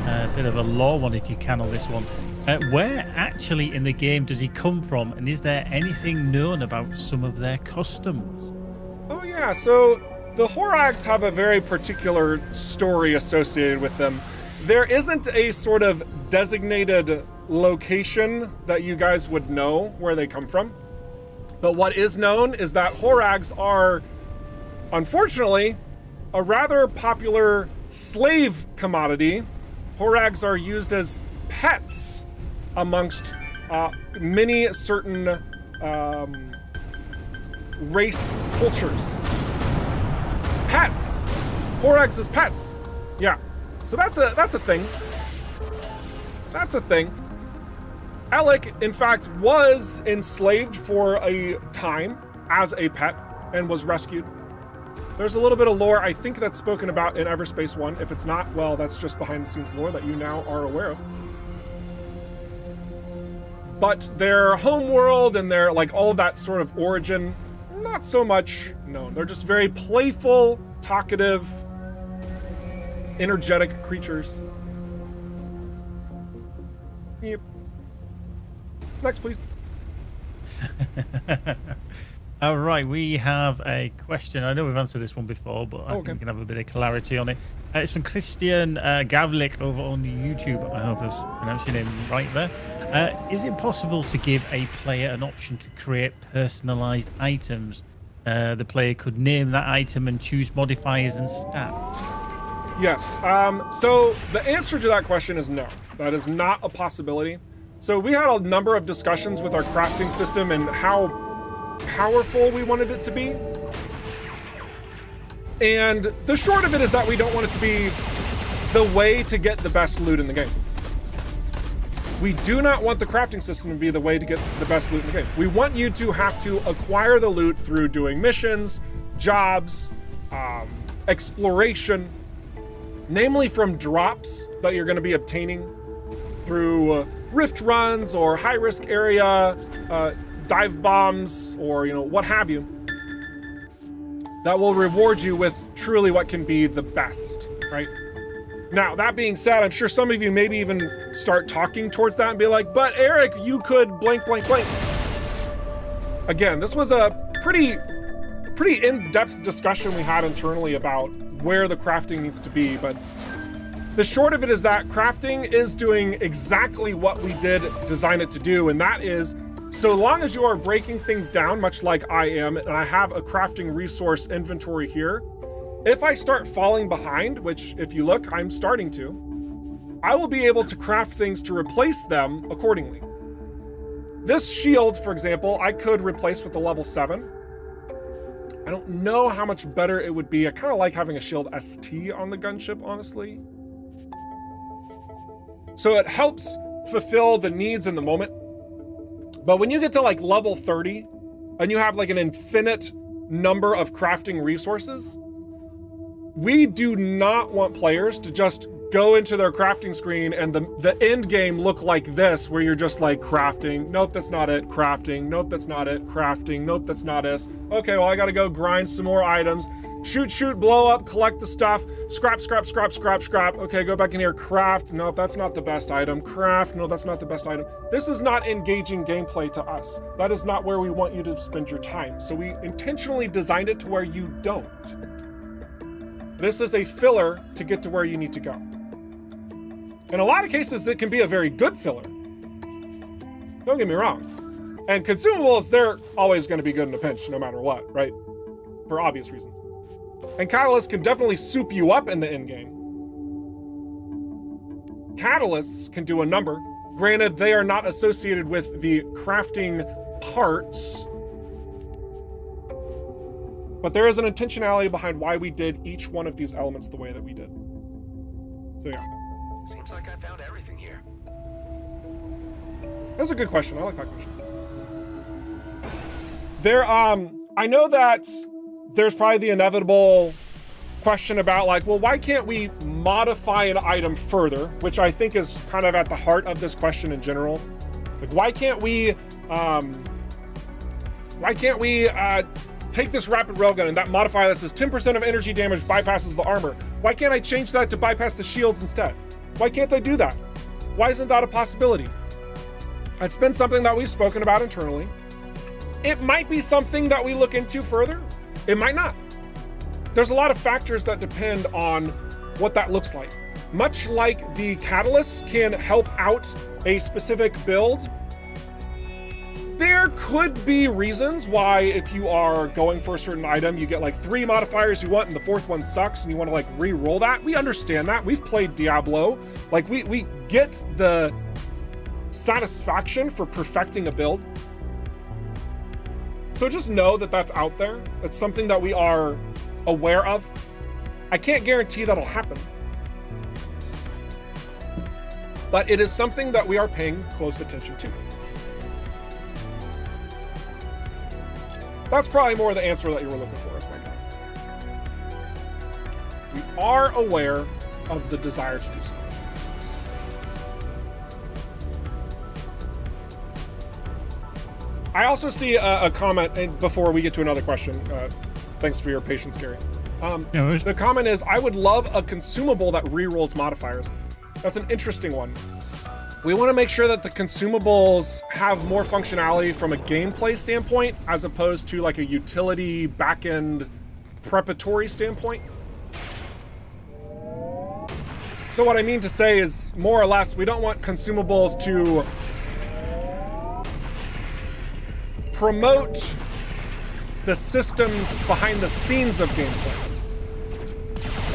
A bit of a lore one if you can on this one. Where actually in the game does he come from, and is there anything known about some of their customs?
Oh yeah, so the Horags have a very particular story associated with them. There isn't a sort of designated location that you guys would know where they come from. But what is known is that Horags are, unfortunately, a rather popular slave commodity. Horags are used as pets amongst many certain race cultures. Pets! Horags as pets. Yeah. So that's a thing. That's a thing. Alec, in fact, was enslaved for a time as a pet and was rescued. There's a little bit of lore, I think, that's spoken about in EVERSPACE 1. If it's not, well, that's just behind-the-scenes lore that you now are aware of. But their homeworld and their, like, all of that sort of origin, not so much known. They're just very playful, talkative, energetic creatures. Yep. Next, please.
All right, we have a question. I know we've answered this one before, but I think we can have a bit of clarity on it. It's from Christian Gavlik over on YouTube. I hope I've pronounced your name right there. Is it possible to give a player an option to create personalized items? The player could name that item and choose modifiers and stats.
Yes. So the answer to that question is no. That is not a possibility. So we had a number of discussions with our crafting system and how powerful we wanted it to be. And the short of it is that we don't want it to be the way to get the best loot in the game. We do not want the crafting system to be the way to get the best loot in the game. We want you to have to acquire the loot through doing missions, jobs, exploration, namely from drops that you're going to be obtaining through rift runs or high-risk area, dive bombs, or what have you. That will reward you with truly what can be the best, right? Now, that being said, I'm sure some of you maybe even start talking towards that and be like, but Eric, you could blank, blank, blank. Again, this was a pretty in-depth discussion we had internally about where the crafting needs to be, but the short of it is that crafting is doing exactly what we did design it to do, and that is, so long as you are breaking things down, much like I am, and I have a crafting resource inventory here, if I start falling behind, which if you look, I'm starting to, I will be able to craft things to replace them accordingly. This shield, for example, I could replace with a level 7. I don't know how much better it would be. I kind of like having a shield ST on the gunship, honestly. So it helps fulfill the needs in the moment. But when you get to like level 30 and you have like an infinite number of crafting resources, we do not want players to just go into their crafting screen and the end game look like this, where you're just like crafting. Nope, that's not it. Crafting. Nope, that's not it. Crafting. Nope, that's not it. Okay, well, I gotta go grind some more items. Shoot, blow up, collect the stuff. Scrap. Okay, go back in here. Craft. Nope, that's not the best item. Craft. No, that's not the best item. This is not engaging gameplay to us. That is not where we want you to spend your time. So we intentionally designed it to where you don't. This is a filler to get to where you need to go. In a lot of cases, it can be a very good filler. Don't get me wrong. And consumables, they're always going to be good in a pinch, no matter what, right? For obvious reasons. And catalysts can definitely soup you up in the end game. Catalysts can do a number. Granted, they are not associated with the crafting parts, but there is an intentionality behind why we did each one of these elements the way that we did. So yeah.
Seems like I found everything here.
That's a good question. I like that question. I know that there's probably the inevitable question about like, well, why can't we modify an item further? Which I think is kind of at the heart of this question in general. take this rapid railgun and that modifier that says 10% of energy damage bypasses the armor. Why can't I change that to bypass the shields instead? Why can't I do that? Why isn't that a possibility? It's been something that we've spoken about internally. It might be something that we look into further. It might not. There's a lot of factors that depend on what that looks like. Much like the catalyst can help out a specific build, there could be reasons why if you are going for a certain item, you get like 3 modifiers you want and the 4th one sucks and you want to like re-roll that. We understand that. We've played Diablo. Like we get the satisfaction for perfecting a build. So just know that that's out there. It's something that we are aware of. I can't guarantee that'll happen, but it is something that we are paying close attention to. That's probably more the answer that you were looking for, is my guess. We are aware of the desire to do so. I also see a comment, and before we get to another question, thanks for your patience, Gary. The comment is, I would love a consumable that rerolls modifiers. That's an interesting one. We want to make sure that the consumables have more functionality from a gameplay standpoint, as opposed to like a utility backend preparatory standpoint. So what I mean to say is, more or less, we don't want consumables to promote the systems behind the scenes of gameplay.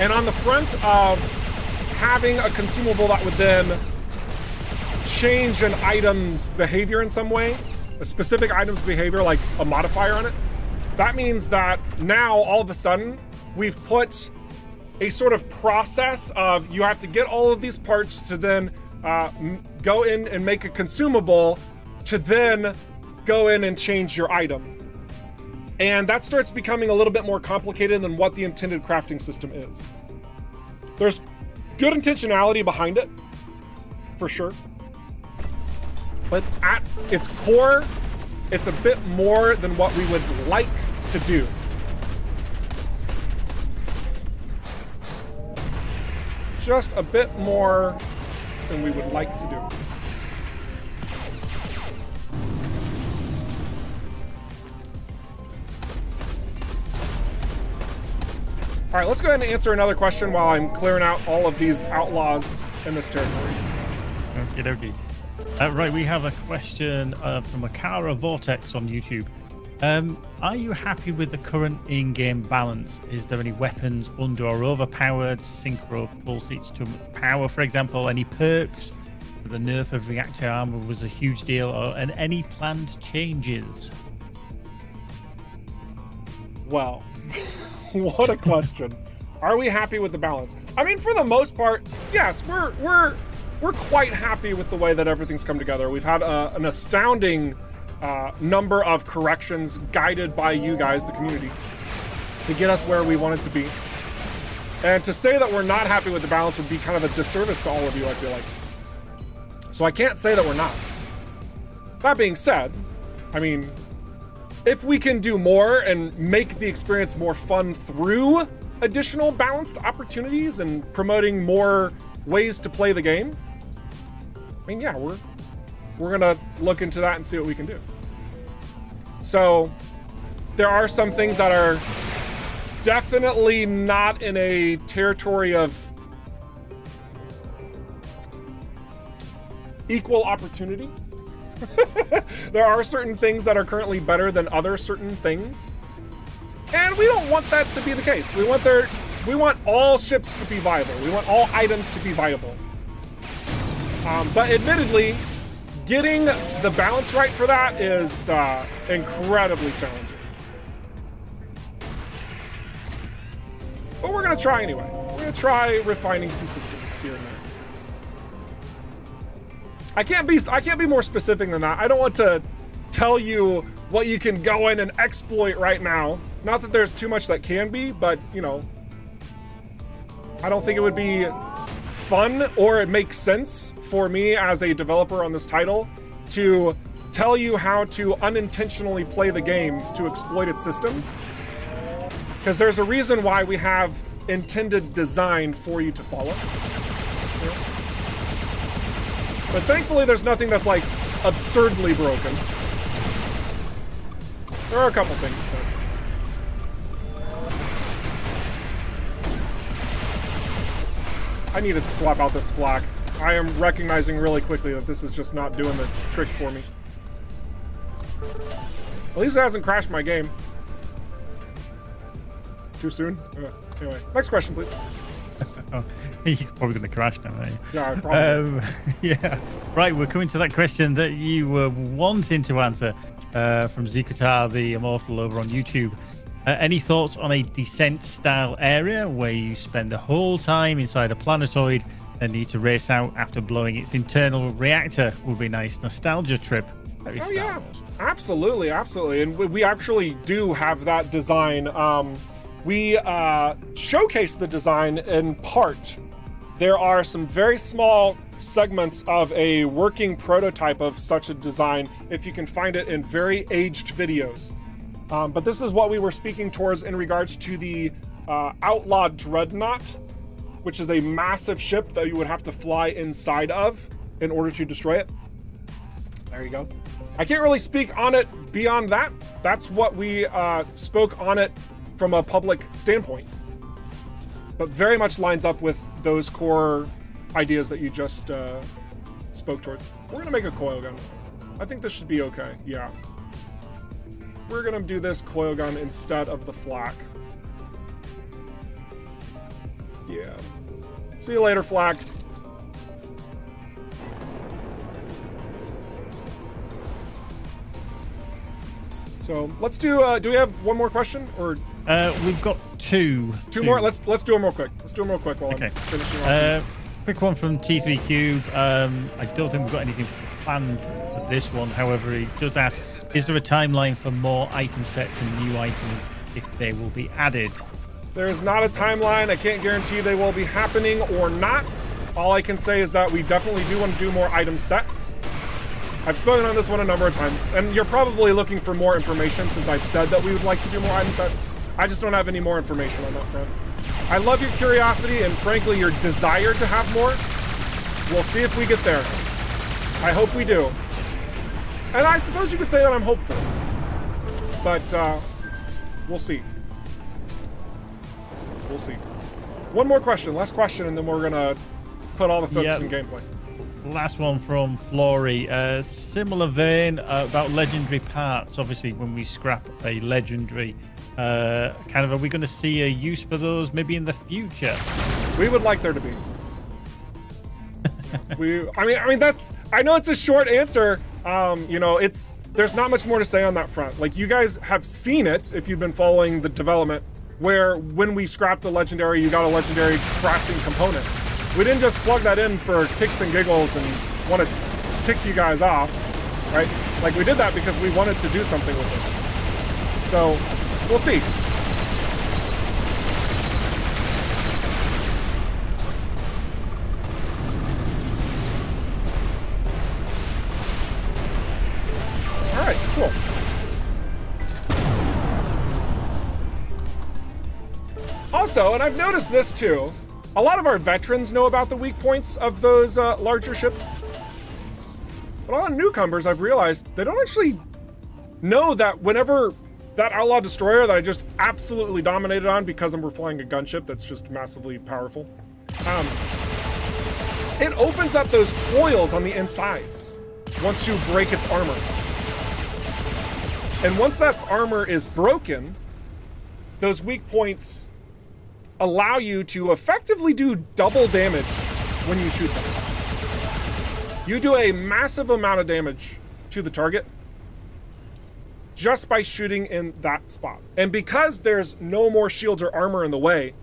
And on the front of having a consumable that would then change an item's behavior in some way, a specific item's behavior, like a modifier on it, that means that now all of a sudden we've put a sort of process of you have to get all of these parts to then go in and make a consumable to then go in and change your item. And that starts becoming a little bit more complicated than what the intended crafting system is. There's good intentionality behind it, for sure. But at its core, it's a bit more than what we would like to do. Just a bit more than we would like to do. All right, let's go ahead and answer another question while I'm clearing out all of these outlaws in this territory.
Okie dokie. Right, we have a question from Akara Vortex on YouTube. Are you happy with the current in-game balance? Is there any weapons under or overpowered? Synchro pulse each too much power, for example. Any perks? The nerf of reactor armor was a huge deal, and any planned changes?
Well, what a question. Are we happy with the balance? I mean, for the most part, yes, we're quite happy with the way that everything's come together. We've had an astounding number of corrections guided by you guys, the community, to get us where we wanted to be. And to say that we're not happy with the balance would be kind of a disservice to all of you, I feel like. So I can't say that we're not. That being said, I mean, if we can do more and make the experience more fun through additional balanced opportunities and promoting more ways to play the game, I mean, yeah, we're gonna look into that and see what we can do. So there are some things that are definitely not in a territory of equal opportunity. There are certain things that are currently better than other certain things, and we don't want that to be the case. We want all ships to be viable. We want all items to be viable. But admittedly, getting the balance right for that is incredibly challenging. But we're gonna try anyway. We're gonna try refining some systems here and there. I can't be more specific than that. I don't want to tell you what you can go in and exploit right now. Not that there's too much that can be, but you know, I don't think it would be fun or it makes sense for me as a developer on this title to tell you how to unintentionally play the game to exploit its systems. Because there's a reason why we have intended design for you to follow. But thankfully there's nothing that's like absurdly broken. There are a couple things, but I needed to swap out this flak. I am recognizing really quickly that this is just not doing the trick for me. At least it hasn't crashed my game. Too soon? Anyway, next question, please.
Oh, you're probably going to crash now, aren't you?
Yeah, probably.
Yeah. Right, we're coming to that question that you were wanting to answer from Zukatar, the Immortal, over on YouTube. Any thoughts on a descent-style area where you spend the whole time inside a planetoid and need to race out after blowing its internal reactor? Would be a nice nostalgia trip.
Oh yeah, absolutely, absolutely. And we actually do have that design. We showcase the design in part. There are some very small segments of a working prototype of such a design, if you can find it in very aged videos. But this is what we were speaking towards in regards to the Outlaw Dreadnought, which is a massive ship that you would have to fly inside of in order to destroy it. There you go. I can't really speak on it beyond that. That's what we spoke on it from a public standpoint. But very much lines up with those core ideas that you just spoke towards. We're gonna make a coil gun. I think this should be okay, yeah. We're gonna do this coil gun instead of the flak. Yeah. See you later, flak. So let's do we have one more question or?
We've got two.
Two more. Let's do them real quick. Let's do them real quick while I'm finishing off these.
Quick one from T3 Cube. I don't think we've got anything planned for this one. However, he does ask, is there a timeline for more item sets and new items if they will be added?
There's not a timeline. I can't guarantee they will be happening or not. All I can say is that we definitely do want to do more item sets. I've spoken on this one a number of times, and you're probably looking for more information since I've said that we would like to do more item sets. I just don't have any more information on that front. I love your curiosity and frankly your desire to have more. We'll see if we get there. I hope we do. And I suppose you could say that I'm hopeful. But we'll see. We'll see. One more question, last question, and then we're gonna put all the focus in gameplay.
Last one from Flory. Similar vein about legendary parts. Obviously, when we scrap a legendary, kind of, are we going to see a use for those maybe in the future?
We would like there to be. I mean that's. I know it's a short answer. You know, there's not much more to say on that front. Like, you guys have seen it if you've been following the development, where when we scrapped a legendary, you got a legendary crafting component. We didn't just plug that in for kicks and giggles and want to tick you guys off, right? Like, we did that because we wanted to do something with it. So, we'll see. All right, cool. Also, and I've noticed this too, a lot of our veterans know about the weak points of those larger ships. But a lot of newcomers, I've realized, they don't actually know that whenever that Outlaw Destroyer that I just absolutely dominated on because we're flying a gunship that's just massively powerful, it opens up those coils on the inside once you break its armor. And once that armor is broken, those weak points allow you to effectively do double damage when you shoot them. You do a massive amount of damage to the target just by shooting in that spot. And because there's no more shields or armor in the way,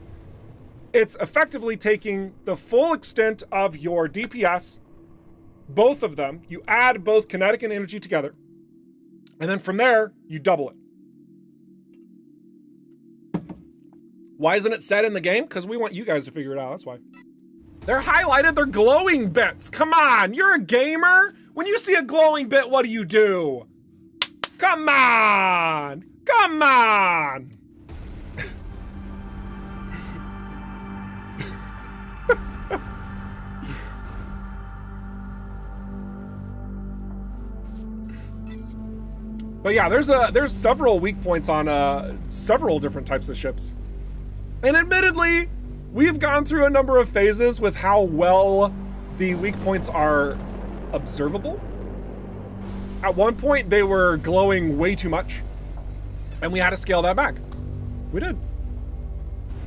it's effectively taking the full extent of your DPS, both of them, you add both kinetic and energy together, and then from there, you double it. Why isn't it set in the game? Because we want you guys to figure it out, that's why. They're highlighted, they're glowing bits. Come on, you're a gamer. When you see a glowing bit, what do? Come on! Come on! But yeah, there's several weak points on several different types of ships. And admittedly, we've gone through a number of phases with how well the weak points are observable. At one point, they were glowing way too much, and we had to scale that back. We did.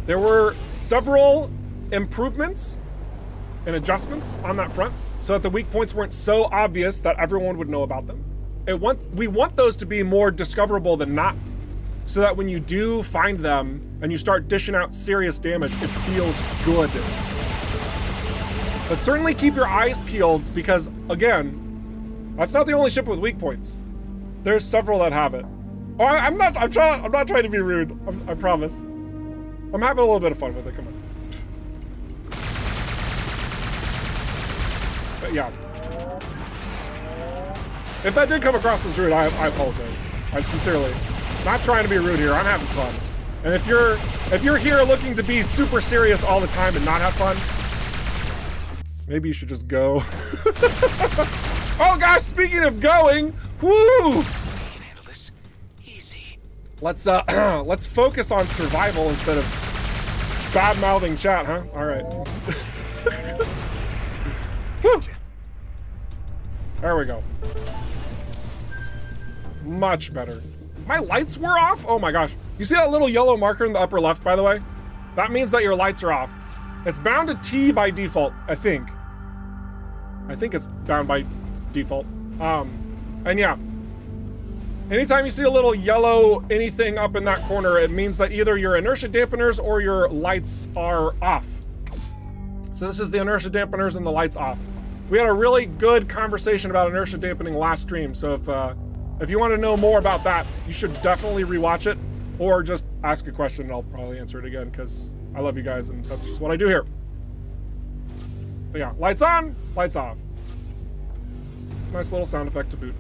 There were several improvements and adjustments on that front so that the weak points weren't so obvious that everyone would know about them. We want those to be more discoverable than not, so that when you do find them and you start dishing out serious damage, it feels good. But certainly keep your eyes peeled because, again, that's not the only ship with weak points. There's several that have it. Oh, I'm not trying to be rude. I promise. I'm having a little bit of fun with it. Come on. But yeah. If that did come across as rude, I apologize. I sincerely, not trying to be rude here. I'm having fun. And if you're here looking to be super serious all the time and not have fun, maybe you should just go. Oh gosh, speaking of going, woo! Let's focus on survival instead of bad-mouthing chat, huh? All right. Woo! There we go. Much better. My lights were off? Oh my gosh. You see that little yellow marker in the upper left, by the way? That means that your lights are off. It's bound to T by default, I think. I think it's bound by default. And yeah. Anytime you see a little yellow anything up in that corner, it means that either your inertia dampeners or your lights are off. So this is the inertia dampeners and the lights off. We had a really good conversation about inertia dampening last stream, so if you want to know more about that, you should definitely rewatch it, or just ask a question and I'll probably answer it again, because I love you guys and that's just what I do here. But yeah, lights on, lights off. Nice little sound effect to boot.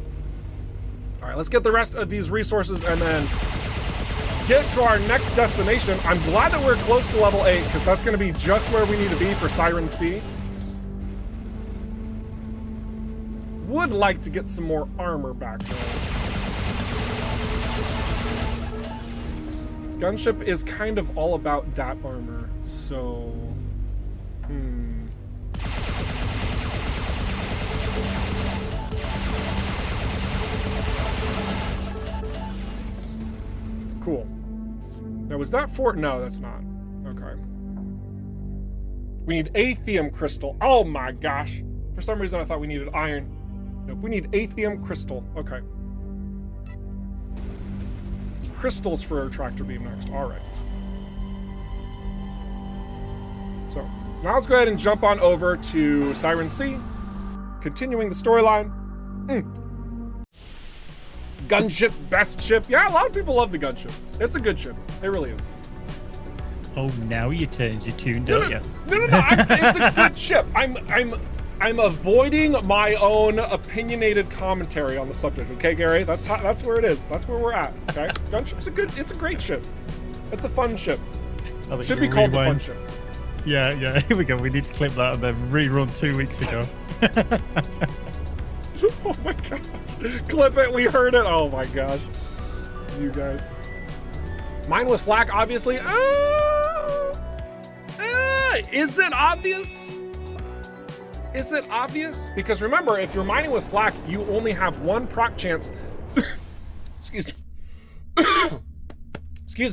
All right, let's get the rest of these resources and then get to our next destination. I'm glad that we're close to level 8, because that's going to be just where we need to be for Siren Sea. Would like to get some more armor back though. Gunship is kind of all about that armor, so cool. Now was that for? No, that's not. Okay. We need Aethium crystal. Oh my gosh. For some reason I thought we needed iron. Nope, we need Aethium crystal. Okay. Crystals for our tractor beam next. All right. So now let's go ahead and jump on over to Siren Sea, continuing the storyline. Gunship, best ship. Yeah, a lot of people love the gunship. It's a good ship. It really is.
Oh, now you turned your tune, don't you?
No. It's a good ship. I'm avoiding my own opinionated commentary on the subject. Okay, Gary, that's where it is. That's where we're at. Okay, gunship's it's a great ship. It's a fun ship. Should be called the fun ship.
Yeah. Here we go. We need to clip that and then rerun 2 weeks ago.
Oh my gosh. Clip it. We heard it. Oh my gosh. You guys. Mine with flak, obviously. Is it obvious? Is it obvious? Because remember, if you're mining with flak, you only have one proc chance. Excuse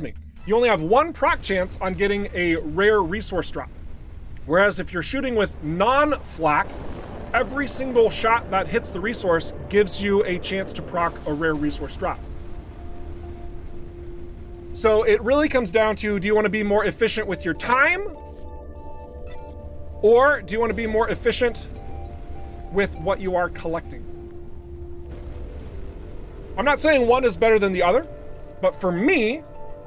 me. You only have one proc chance on getting a rare resource drop. Whereas if you're shooting with non-flak, every single shot that hits the resource gives you a chance to proc a rare resource drop. So it really comes down to, do you want to be more efficient with your time? Or do you want to be more efficient with what you are collecting? I'm not saying one is better than the other, but for me,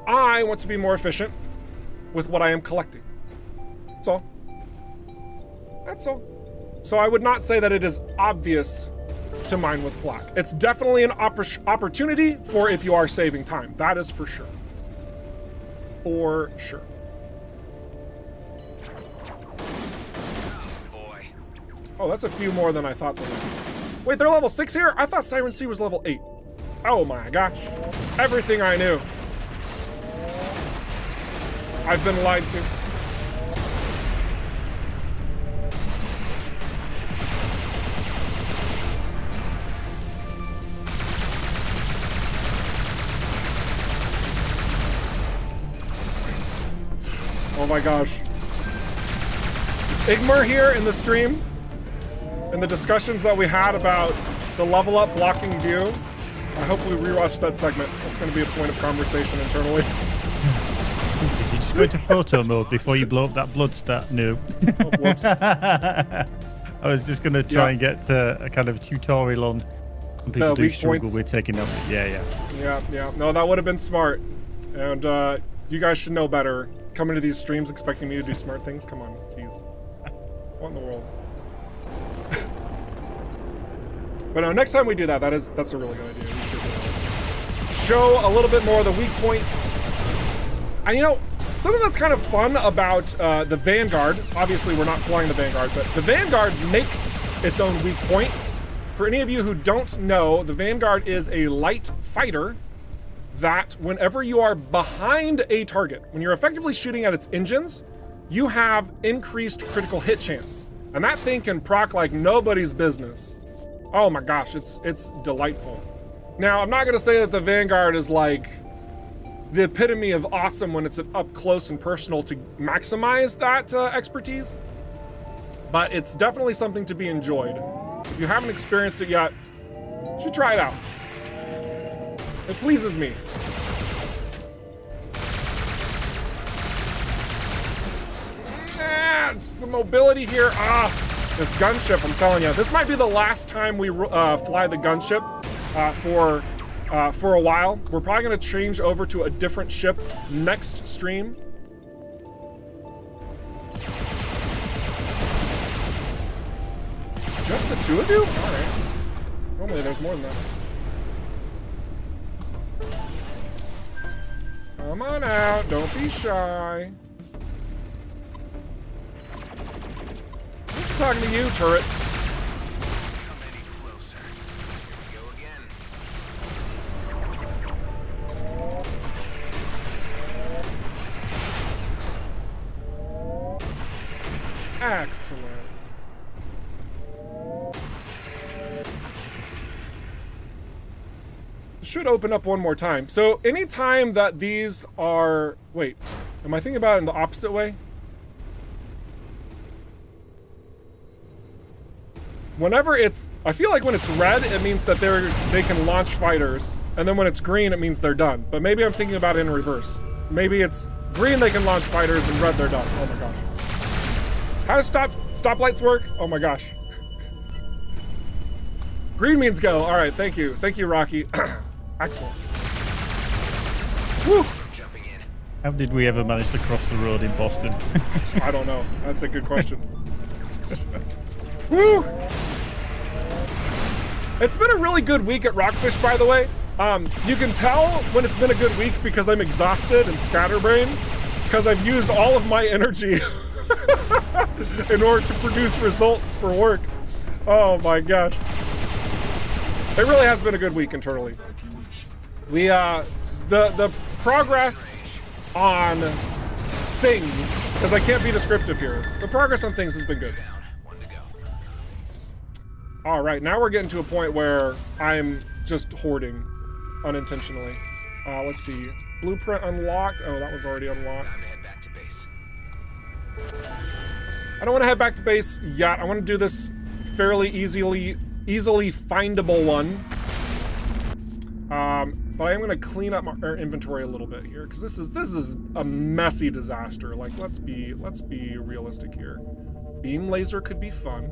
I want to be more efficient with what I am collecting. That's all. That's all. So I would not say that it is obvious to mine with flak. It's definitely an opportunity for if you are saving time. That is for sure. For sure.
Boy.
Oh, that's a few more than I thought they would be. Wait, they're level 6 here? I thought Siren Sea was level 8. Oh my gosh. Everything I knew. I've been lied to. Oh my gosh. Is Igmar here in the stream? In the discussions that we had about the level up blocking view? I hope we rewatch that segment. That's going to be a point of conversation internally.
Did you just go into photo mode before you blow up that blood stat? No.
Oh, whoops.
I was just going to try and get a kind of tutorial on people do struggle
points.
with taking up. Yeah.
Yeah. No, that would have been smart. And you guys should know better. Coming to these streams expecting me to do smart things? Come on, jeez. What in the world? But no, next time we do that, that's a really good idea. We should show a little bit more of the weak points. And you know, something that's kind of fun about the Vanguard, obviously we're not flying the Vanguard, but the Vanguard makes its own weak point. For any of you who don't know, the Vanguard is a light fighter that whenever you are behind a target, when you're effectively shooting at its engines, you have increased critical hit chance. And that thing can proc like nobody's business. Oh my gosh, it's delightful. Now, I'm not gonna say that the Vanguard is like the epitome of awesome when it's up close and personal to maximize that expertise, but it's definitely something to be enjoyed. If you haven't experienced it yet, you should try it out. It pleases me. It's the mobility here. This gunship, I'm telling you, this might be the last time we fly the gunship for a while. We're probably gonna change over to a different ship next stream. Just the two of you? All right. Normally there's more than that. Come on out, don't be shy. I'm talking to you, turrets.
Come any closer. Here we go again.
Excellent. Should open up one more time. So anytime that these are... Wait, am I thinking about it in the opposite way? Whenever it's... I feel like when it's red, it means that they can launch fighters. And then when it's green, it means they're done. But maybe I'm thinking about it in reverse. Maybe it's green, they can launch fighters, and red, they're done. Oh my gosh. How does stoplights work? Oh my gosh. Green means go. All right, thank you. Thank you, Rocky. Excellent. Woo!
Jumping in.
How did we ever manage to cross the road in Boston?
I don't know. That's a good question. Woo! It's been a really good week at Rockfish, by the way. You can tell when it's been a good week because I'm exhausted and scatterbrained because I've used all of my energy in order to produce results for work. Oh my gosh. It really has been a good week internally. We, the progress on things, because I can't be descriptive here, the progress on things has been good.
One to go.
All right, now we're getting to a point where I'm just hoarding unintentionally. Let's see, blueprint unlocked. Oh, that one's already
Time
unlocked.
to head back to base.
I don't want to head back to base yet. I want to do this fairly easily findable one. But I am going to clean up our inventory a little bit here because this is a messy disaster. Like, let's be realistic here. Beam laser could be fun.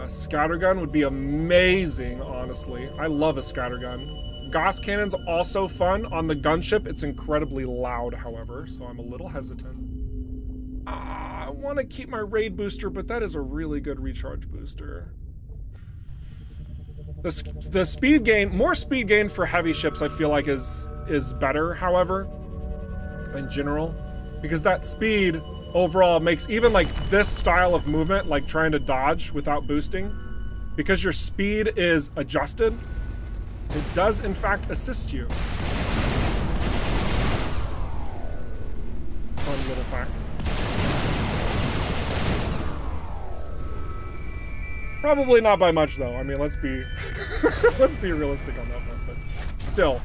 Scattergun would be amazing, honestly. I love a scattergun. Gauss cannon's also fun. On the gunship, it's incredibly loud, however, so I'm a little hesitant. I want to keep my raid booster, but that is a really good recharge booster. The speed gain, more speed gain for heavy ships, I feel like is better, however, in general, because that speed overall makes even like this style of movement, like trying to dodge without boosting, because your speed is adjusted, it does in fact assist you. Fun little fact. Probably not by much though. I mean, let's be let's be realistic on that front, but still.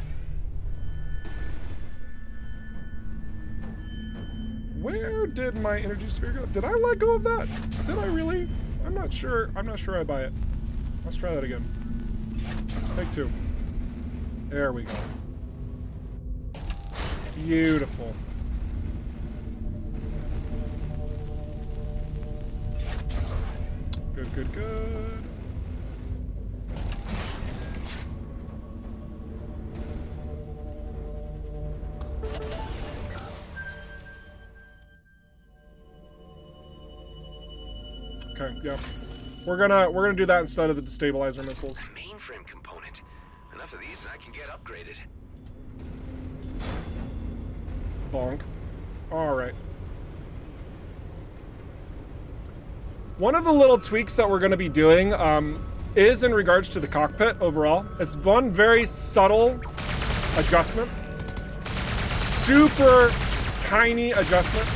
Where did my energy sphere go? Did I let go of that? Did I really? I'm not sure. I'm not sure I buy it. Let's try that again. Take two. There we go. Beautiful. Good, good, good. Okay, yeah. We're gonna do that instead of the destabilizer missiles.
A mainframe component. Enough of these and I can get upgraded.
Bonk. Alright. One of the little tweaks that we're going to be doing is in regards to the cockpit overall. It's one very subtle adjustment. Super tiny adjustment.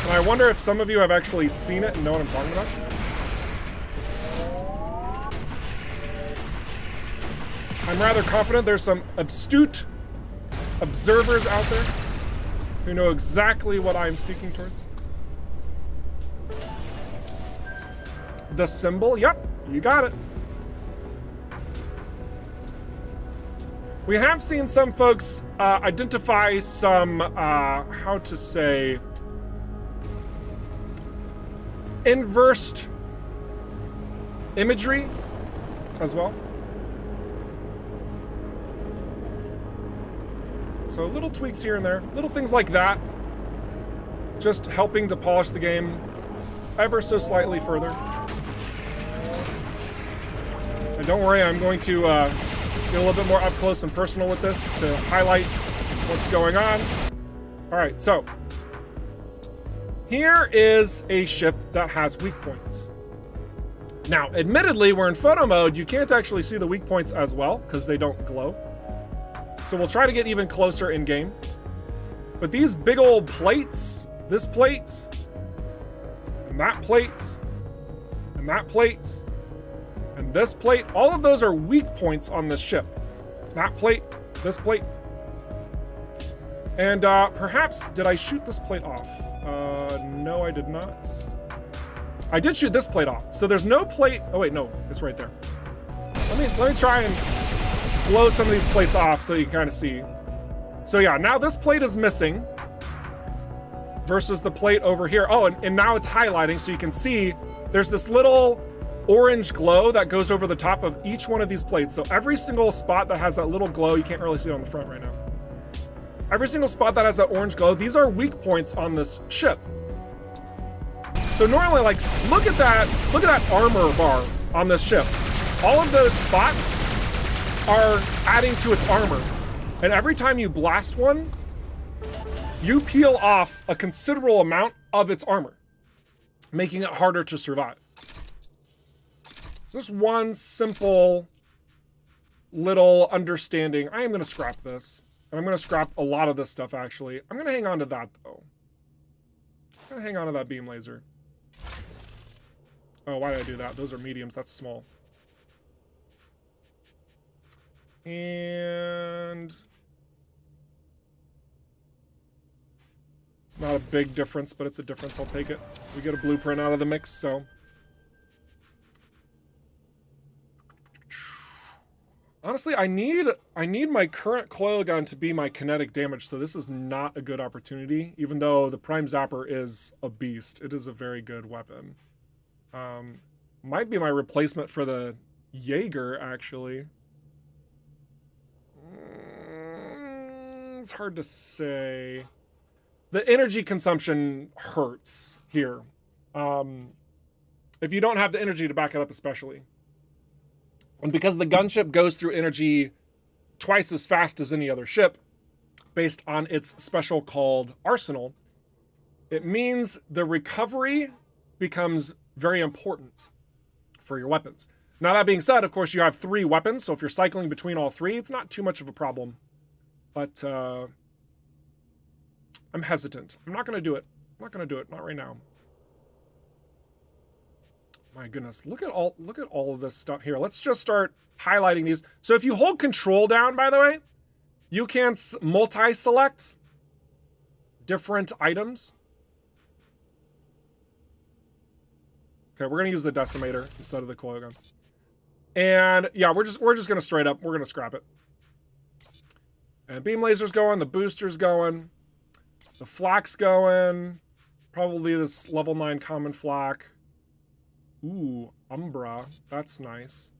And I wonder if some of you have actually seen it and know what I'm talking about. I'm rather confident there's some astute observers out there who know exactly what I'm speaking towards. The symbol, yep, you got it. We have seen some folks identify some, how to say, inversed imagery as well. So little tweaks here and there, little things like that, just helping to polish the game ever so slightly further. And don't worry, I'm going to get a little bit more up close and personal with this to highlight what's going on. All right, so here is a ship that has weak points. Now, admittedly, we're in photo mode. You can't actually see the weak points as well because they don't glow. So we'll try to get even closer in game. But these big old plates, this plate, and that plate, and that plate, and this plate, all of those are weak points on this ship. That plate, this plate. And perhaps, did I shoot this plate off? No, I did not. I did shoot this plate off. So there's no plate, oh wait, no, it's right there. Let me try and blow some of these plates off so you can kind of see. So yeah, now this plate is missing versus the plate over here. Oh, and now it's highlighting so you can see there's this little orange glow that goes over the top of each one of these plates. So every single spot that has that little glow, you can't really see it on the front right now. Every single spot that has that orange glow, these are weak points on this ship. So normally, like, look at that armor bar on this ship. All of those spots are adding to its armor. And every time you blast one, you peel off a considerable amount of its armor, making it harder to survive. So just one simple little understanding. I am going to scrap this. And I'm going to scrap a lot of this stuff, actually. I'm going to hang on to that, though. I'm going to hang on to that beam laser. Oh, why did I do that? Those are mediums. That's small. And it's not a big difference, but it's a difference. I'll take it. We get a blueprint out of the mix, so. Honestly, I need my current coil gun to be my kinetic damage, so this is not a good opportunity, even though the Prime Zapper is a beast. It is a very good weapon. Might be my replacement for the Jaeger, actually. It's hard to say. The energy consumption hurts here. If you don't have the energy to back it up, especially. And because the gunship goes through energy twice as fast as any other ship, based on its special called arsenal, it means the recovery becomes very important for your weapons. Now, that being said, of course, you have 3 weapons, so if you're cycling between all 3, it's not too much of a problem. But I'm hesitant. I'm not going to do it. I'm not going to do it. Not right now. My goodness, look at all of this stuff here. Let's just start highlighting these. So if you hold control down, by the way, you can multi-select different items. Okay, we're gonna use the decimator instead of the coil gun. And yeah, we're just gonna we're gonna scrap it. And beam laser's going, the booster's going, the flak's going, probably this level 9 common flak. Ooh, Umbra, that's nice.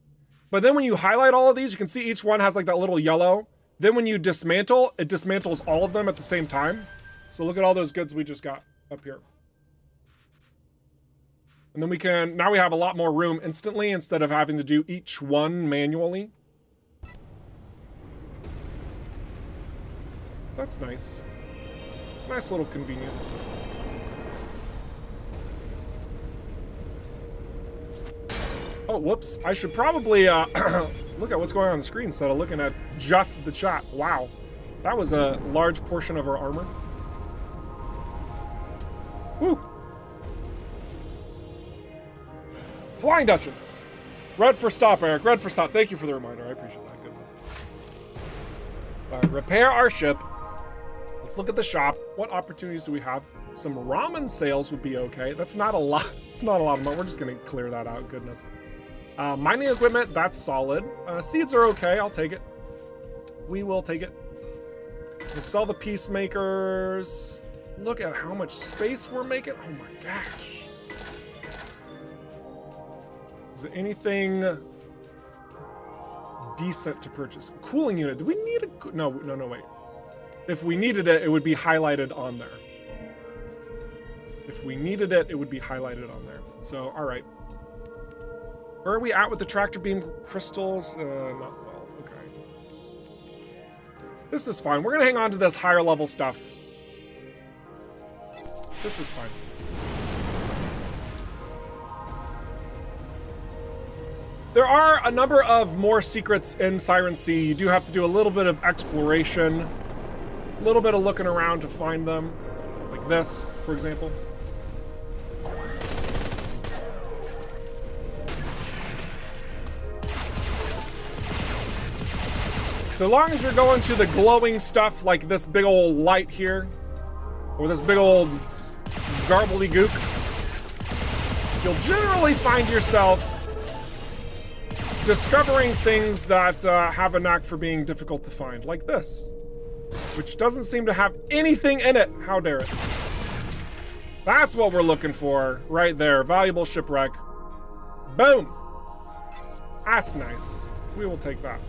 But then when you highlight all of these, you can see each one has like that little yellow. Then when you dismantle, it dismantles all of them at the same time. So look at all those goods we just got up here. And then now we have a lot more room instantly instead of having to do each one manually. That's nice. Nice little convenience. Oh, whoops. I should probably look at what's going on the screen instead of looking at just the chat. Wow. That was a large portion of our armor. Woo. Flying Duchess. Red for stop, Eric. Red for stop. Thank you for the reminder. I appreciate that. Goodness. All right, repair our ship. Let's look at the shop. What opportunities do we have? Some ramen sales would be okay. That's not a lot. It's not a lot of money. We're just going to clear that out. Goodness. Mining equipment, that's solid. Seeds are okay. I'll take it. We will take it. We'll sell the peacemakers. Look at how much space we're making. Oh my gosh. Is there anything decent to purchase? Cooling unit. Do we need a... No, wait. If we needed it, it would be highlighted on there. If we needed it, it would be highlighted on there. So, all right. Where are we at with the tractor beam crystals? Not well. Okay. This is fine. We're going to hang on to this higher level stuff. This is fine. There are a number of more secrets in Siren Sea. You do have to do a little bit of exploration, a little bit of looking around to find them. Like this, for example. So long as you're going to the glowing stuff like this big old light here, or this big old garbly-gook, you'll generally find yourself discovering things that have a knack for being difficult to find, like this, which doesn't seem to have anything in it. How dare it? That's what we're looking for right there. Valuable shipwreck. Boom. That's nice. We will take that.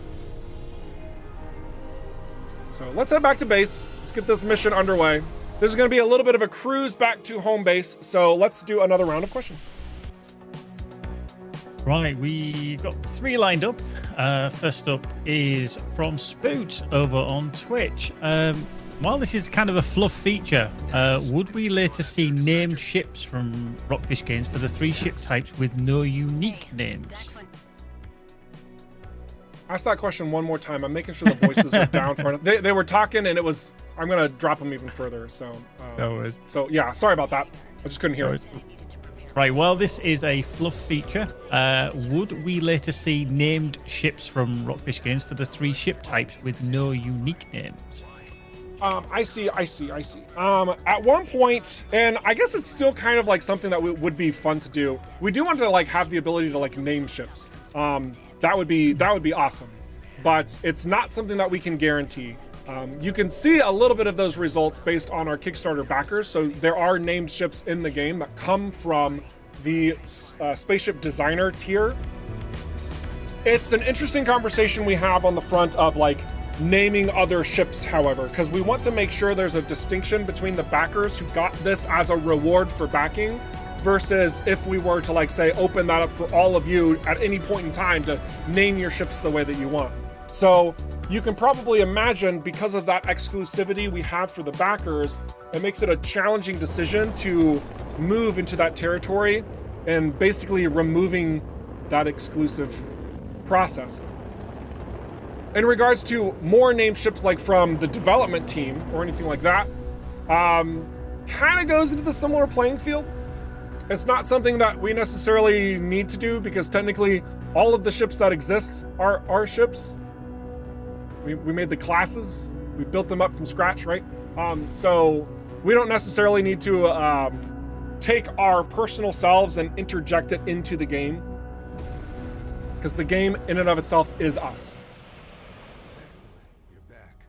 So let's head back to base. Let's get this mission underway. This is going to be a little bit of a cruise back to home base, so let's do another round of questions.
Right, we've got 3 lined up. First up is from Spoot over on Twitch. While this is kind of a fluff feature, would we later see named ships from Rockfish games for the 3 ship types with no unique names?
Ask that question one more time. I'm making sure the voices are down for it. They were talking and it was, I'm going to drop them even further. So, so yeah, sorry about that. I just couldn't hear it.
Right, well, this is a fluff feature. Would we later see named ships from Rockfish games for the 3 ship types with no unique names?
I see. At one point, and I guess it's still kind of like something that would be fun to do. We do want to like have the ability to like name ships. That would be awesome, but it's not something that we can guarantee. You can see a little bit of those results based on our Kickstarter backers. So there are named ships in the game that come from the spaceship designer tier. It's an interesting conversation we have on the front of like naming other ships, however, because we want to make sure there's a distinction between the backers who got this as a reward for backing versus if we were to, like, say, open that up for all of you at any point in time to name your ships the way that you want. So you can probably imagine, because of that exclusivity we have for the backers, it makes it a challenging decision to move into that territory and basically removing that exclusive process. In regards to more named ships, like from the development team or anything like that, kind of goes into the similar playing field. It's not something that we necessarily need to do because technically all of the ships that exist are our ships. We made the classes, we built them up from scratch, right? So we don't necessarily need to take our personal selves and interject it into the game, because the game in and of itself is us.
Excellent. You're back.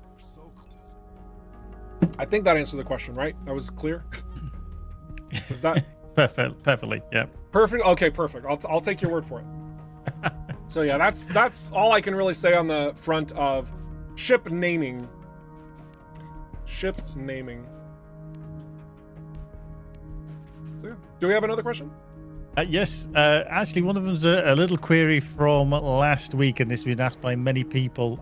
We're so close.
I think that answered the question, right? That was clear. Was that
perfectly? Yeah.
perfect? Okay, perfect. I'll take your word for it. So yeah, that's all I can really say on the front of ship naming. Ship naming. So yeah, do we have another question?
Yes, actually, one of them's a little query from last week, and this has been asked by many people.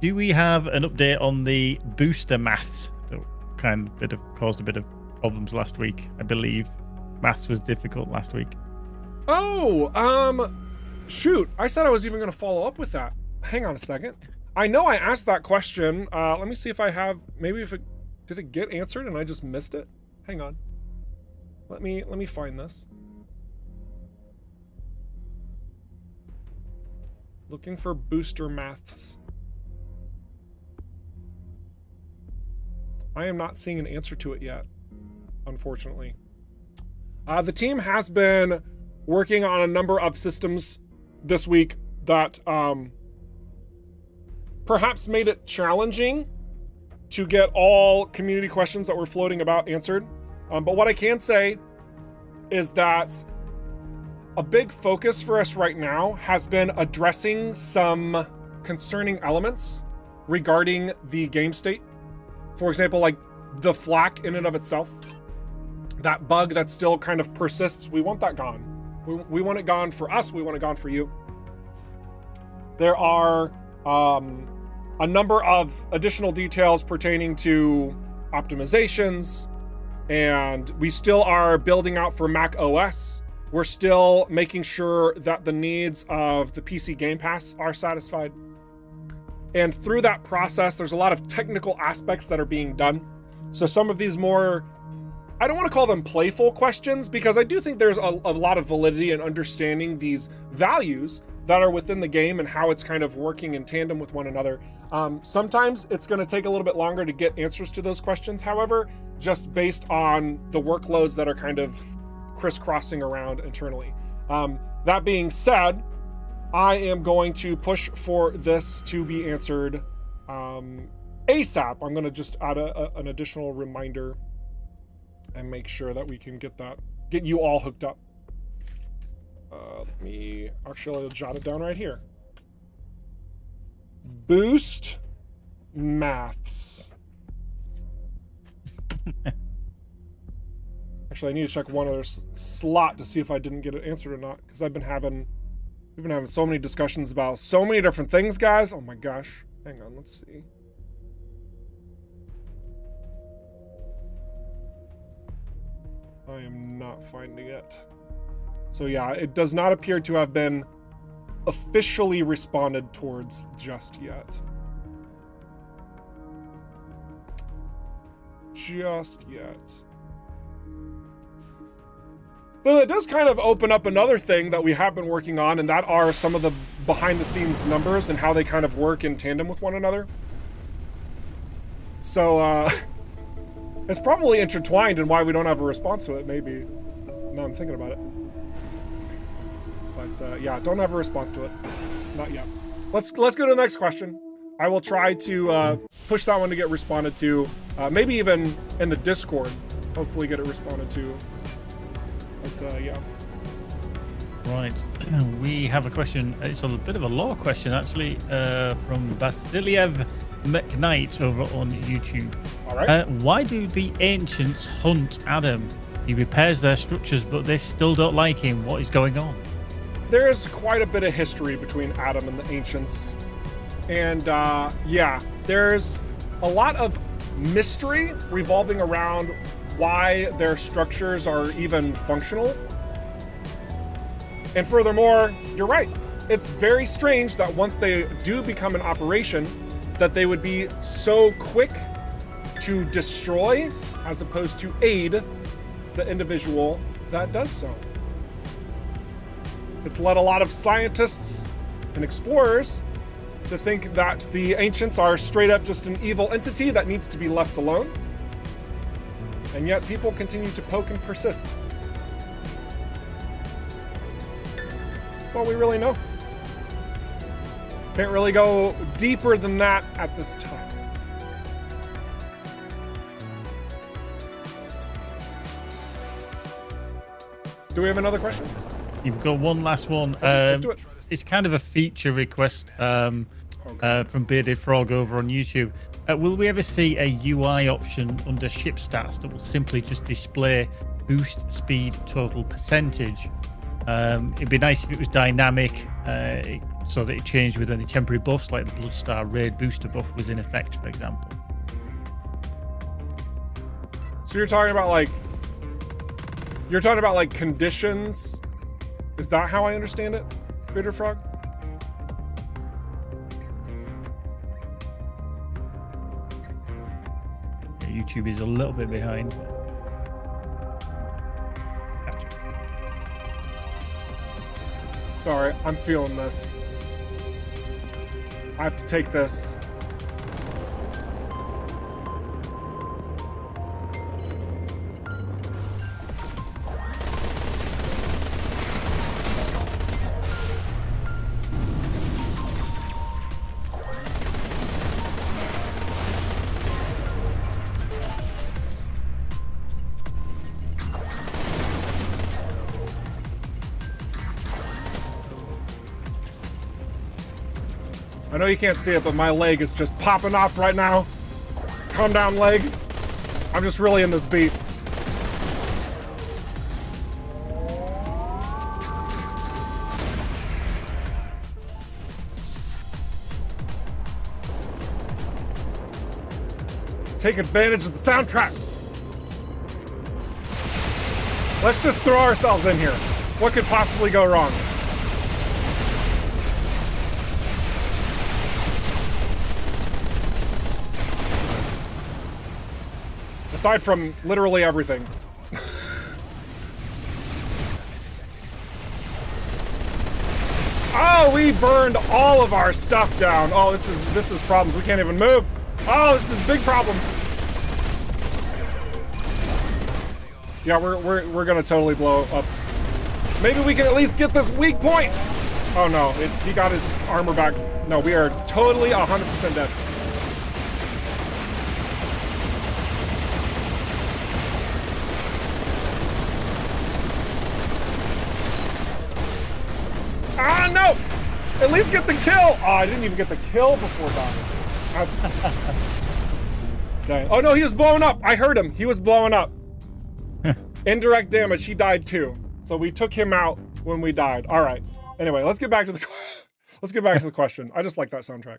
Do we have an update on the booster maths that caused a bit of problems last week? I believe maths was difficult last week.
Oh, shoot! I said I was even going to follow up with that. Hang on a second. I know I asked that question. Let me see if I have. Maybe did it get answered and I just missed it? Hang on. Let me find this. Looking for booster maths. I am not seeing an answer to it yet, unfortunately. The team has been working on a number of systems this week that perhaps made it challenging to get all community questions that were floating about answered. But what I can say is that a big focus for us right now has been addressing some concerning elements regarding the game state. For example, like the flak in and of itself, that bug that still kind of persists, we want that gone. We want it gone for us, we want it gone for you. There are a number of additional details pertaining to optimizations, and we still are building out for Mac OS. We're still making sure that the needs of the PC Game Pass are satisfied. And through that process, there's a lot of technical aspects that are being done. So some of these more, I don't want to call them playful questions, because I do think there's a lot of validity in understanding these values that are within the game and how it's kind of working in tandem with one another. Sometimes it's going to take a little bit longer to get answers to those questions, however, just based on the workloads that are kind of crisscrossing around internally. That being said, I am going to push for this to be answered ASAP. I'm going to just add an additional reminder and make sure that we can get you all hooked up. I'll jot it down right here. Boost maths. Actually, I need to check one other slot to see if I didn't get it answered or not, because we've been having so many discussions about so many different things, guys. Oh my gosh. Hang on, let's see. I am not finding it. So yeah, it does not appear to have been officially responded towards just yet. Though it does kind of open up another thing that we have been working on, and that are some of the behind the scenes numbers and how they kind of work in tandem with one another. So it's probably intertwined in why we don't have a response to it, maybe. Now I'm thinking about it. But yeah, don't have a response to it. Not yet. Let's go to the next question. I will try to push that one to get responded to. Maybe even in the Discord. Hopefully get it responded to. But yeah.
Right. We have a question. It's a bit of a lore question, actually, from Vasiliev McKnight over on YouTube.
All right.
Why do the ancients hunt Adam? He repairs their structures, but they still don't like him. What is going on?
There's quite a bit of history between Adam and the Ancients. And yeah, there's a lot of mystery revolving around why their structures are even functional. And furthermore, you're right. It's very strange that once they do become an operation, that they would be so quick to destroy as opposed to aid the individual that does so. It's led a lot of scientists and explorers to think that the Ancients are straight up just an evil entity that needs to be left alone. And yet people continue to poke and persist. That's all we really know. Can't really go deeper than that at this time. Do we have another question?
You've got one last one.
Let's do it.
It's kind of a feature request from Bearded Frog over on YouTube. Will we ever see a UI option under ship stats that will simply just display boost speed total percentage? It'd be nice if it was dynamic, so that it changed with any temporary buffs, like the Bloodstar Raid booster buff was in effect, for example.
So you're talking about like conditions. Is that how I understand it, Bearded Frog?
Yeah, YouTube is a little bit behind.
Sorry, I'm feeling this. I have to take this. I know you can't see it, but my leg is just popping off right now. Calm down, leg. I'm just really in this beat. Take advantage of the soundtrack. Let's just throw ourselves in here. What could possibly go wrong? Aside from literally everything. Oh, we burned all of our stuff down. Oh, this is problems. We can't even move. Oh, this is big problems. Yeah, we're gonna totally blow up. Maybe we can at least get this weak point. Oh no, he got his armor back. No, we are totally 100% dead. Ah, no! At least get the kill! Oh, I didn't even get the kill before dying. That's... Dang. Oh no, he was blowing up! I heard him. He was blowing up. Indirect damage, he died too. So we took him out when we died. Alright. Anyway, let's get back to the question. I just like that soundtrack.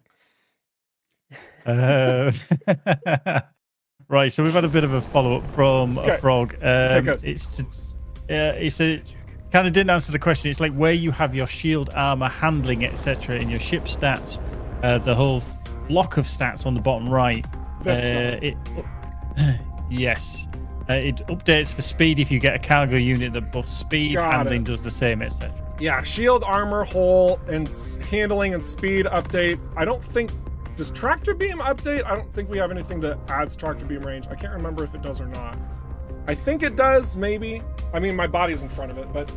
Right, so we've had a bit of a follow-up from a frog.
Good.
It's a kind of didn't answer the question. It's like where you have your shield, armor, handling, etc. in your ship stats. The whole block of stats on the bottom right. Yes. It updates for speed if you get a cargo unit that buffs speed. Handling does the same, etc.
Yeah, shield, armor, hull, and handling and speed update. I don't think... Does tractor beam update? I don't think we have anything that adds tractor beam range. I can't remember if it does or not. I think it does, maybe. I mean, my body's in front of it, but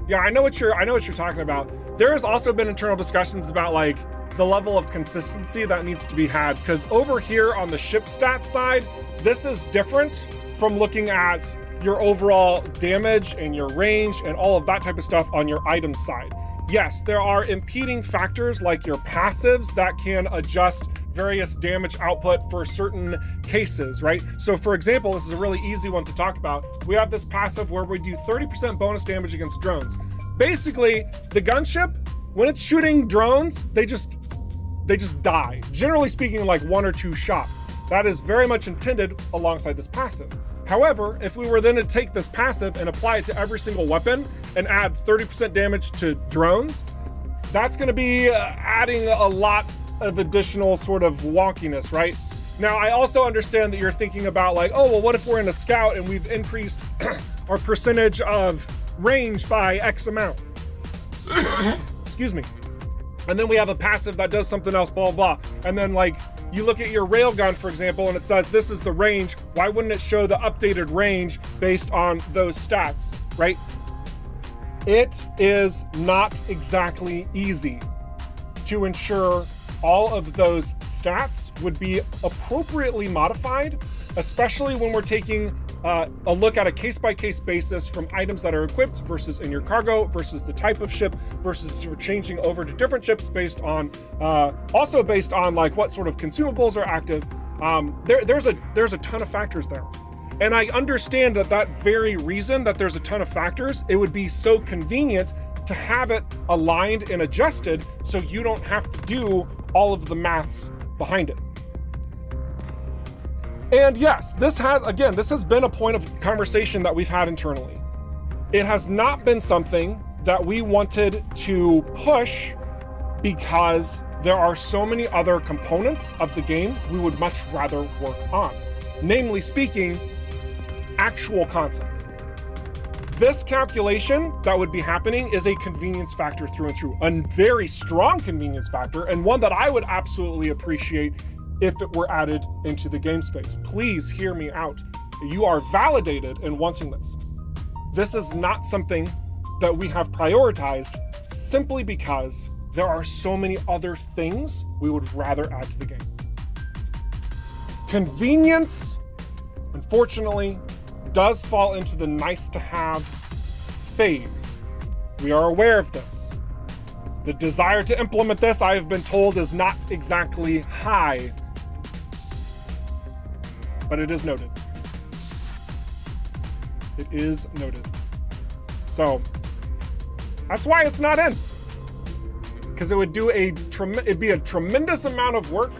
yeah, I know what you're talking about. There has also been internal discussions about like the level of consistency that needs to be had, because over here on the ship stats side, this is different from looking at your overall damage and your range and all of that type of stuff on your item side. Yes, there are impeding factors like your passives that can adjust various damage output for certain cases, right? So for example, this is a really easy one to talk about. We have this passive where we do 30% bonus damage against drones. Basically, the gunship, when it's shooting drones, they just die. Generally speaking, like 1 or 2 shots. That is very much intended alongside this passive. However, if we were then to take this passive and apply it to every single weapon and add 30% damage to drones, that's going to be adding a lot of additional sort of wonkiness, right? Now, I also understand that you're thinking about like, oh, well, what if we're in a scout and we've increased our percentage of range by X amount? Excuse me. And then we have a passive that does something else, blah, blah. And then like, you look at your railgun, for example, and it says this is the range. Why wouldn't it show the updated range based on those stats, right? It is not exactly easy to ensure all of those stats would be appropriately modified, especially when we're taking a look at a case-by-case basis from items that are equipped versus in your cargo versus the type of ship versus you're changing over to different ships based on also based on like what sort of consumables are active. There's a ton of factors there. And I understand that very reason that there's a ton of factors, it would be so convenient to have it aligned and adjusted so you don't have to do all of the maths behind it. And yes, this has been a point of conversation that we've had internally. It has not been something that we wanted to push because there are so many other components of the game we would much rather work on. Namely speaking, actual content. This calculation that would be happening is a convenience factor through and through, a very strong convenience factor, and one that I would absolutely appreciate if it were added into the game space. Please hear me out. You are validated in wanting this. This is not something that we have prioritized simply because there are so many other things we would rather add to the game. Convenience, unfortunately, does fall into the nice to have phase. We are aware of this. The desire to implement this, I have been told, is not exactly high, but it is noted. It is noted. So that's why it's not in, because it would do it'd be a tremendous amount of work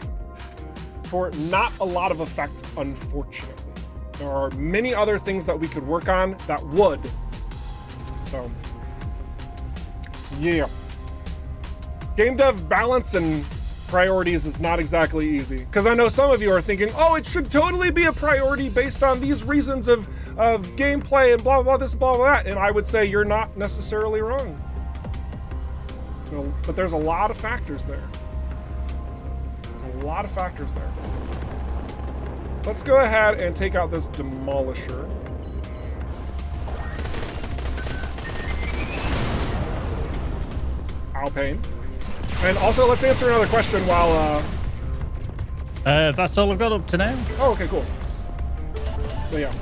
for not a lot of effect, unfortunately. There are many other things that we could work on that would. So, yeah. Game dev balance and priorities is not exactly easy. Because I know some of you are thinking, oh, it should totally be a priority based on these reasons of gameplay and blah, blah, this, blah, blah, that. And I would say you're not necessarily wrong. So, but there's a lot of factors there. There's a lot of factors there. Let's go ahead and take out this demolisher. Alpine. And also, let's answer another question while...
That's all I've got up to now.
Oh, okay, cool. So, yeah.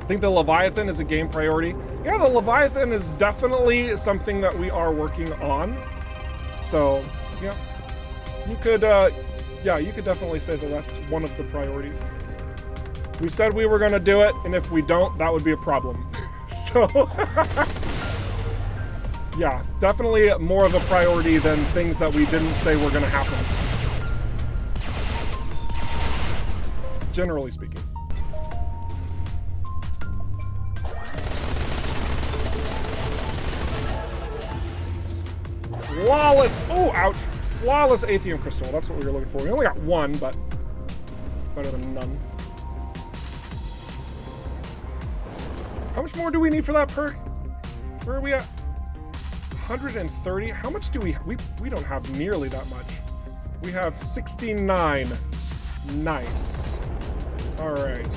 I think the Leviathan is a game priority. Yeah, the Leviathan is definitely something that we are working on. So, yeah. You could definitely say that that's one of the priorities. We said we were gonna do it, and if we don't, that would be a problem. So, yeah, definitely more of a priority than things that we didn't say were gonna happen. Generally speaking. Flawless, oh, ouch. Flawless Aethium Crystal, that's what we were looking for. We only got one, but better than none. How much more do we need for that perk? Where are we at? 130. How much do we don't have nearly that much. We have 69. Nice. All right.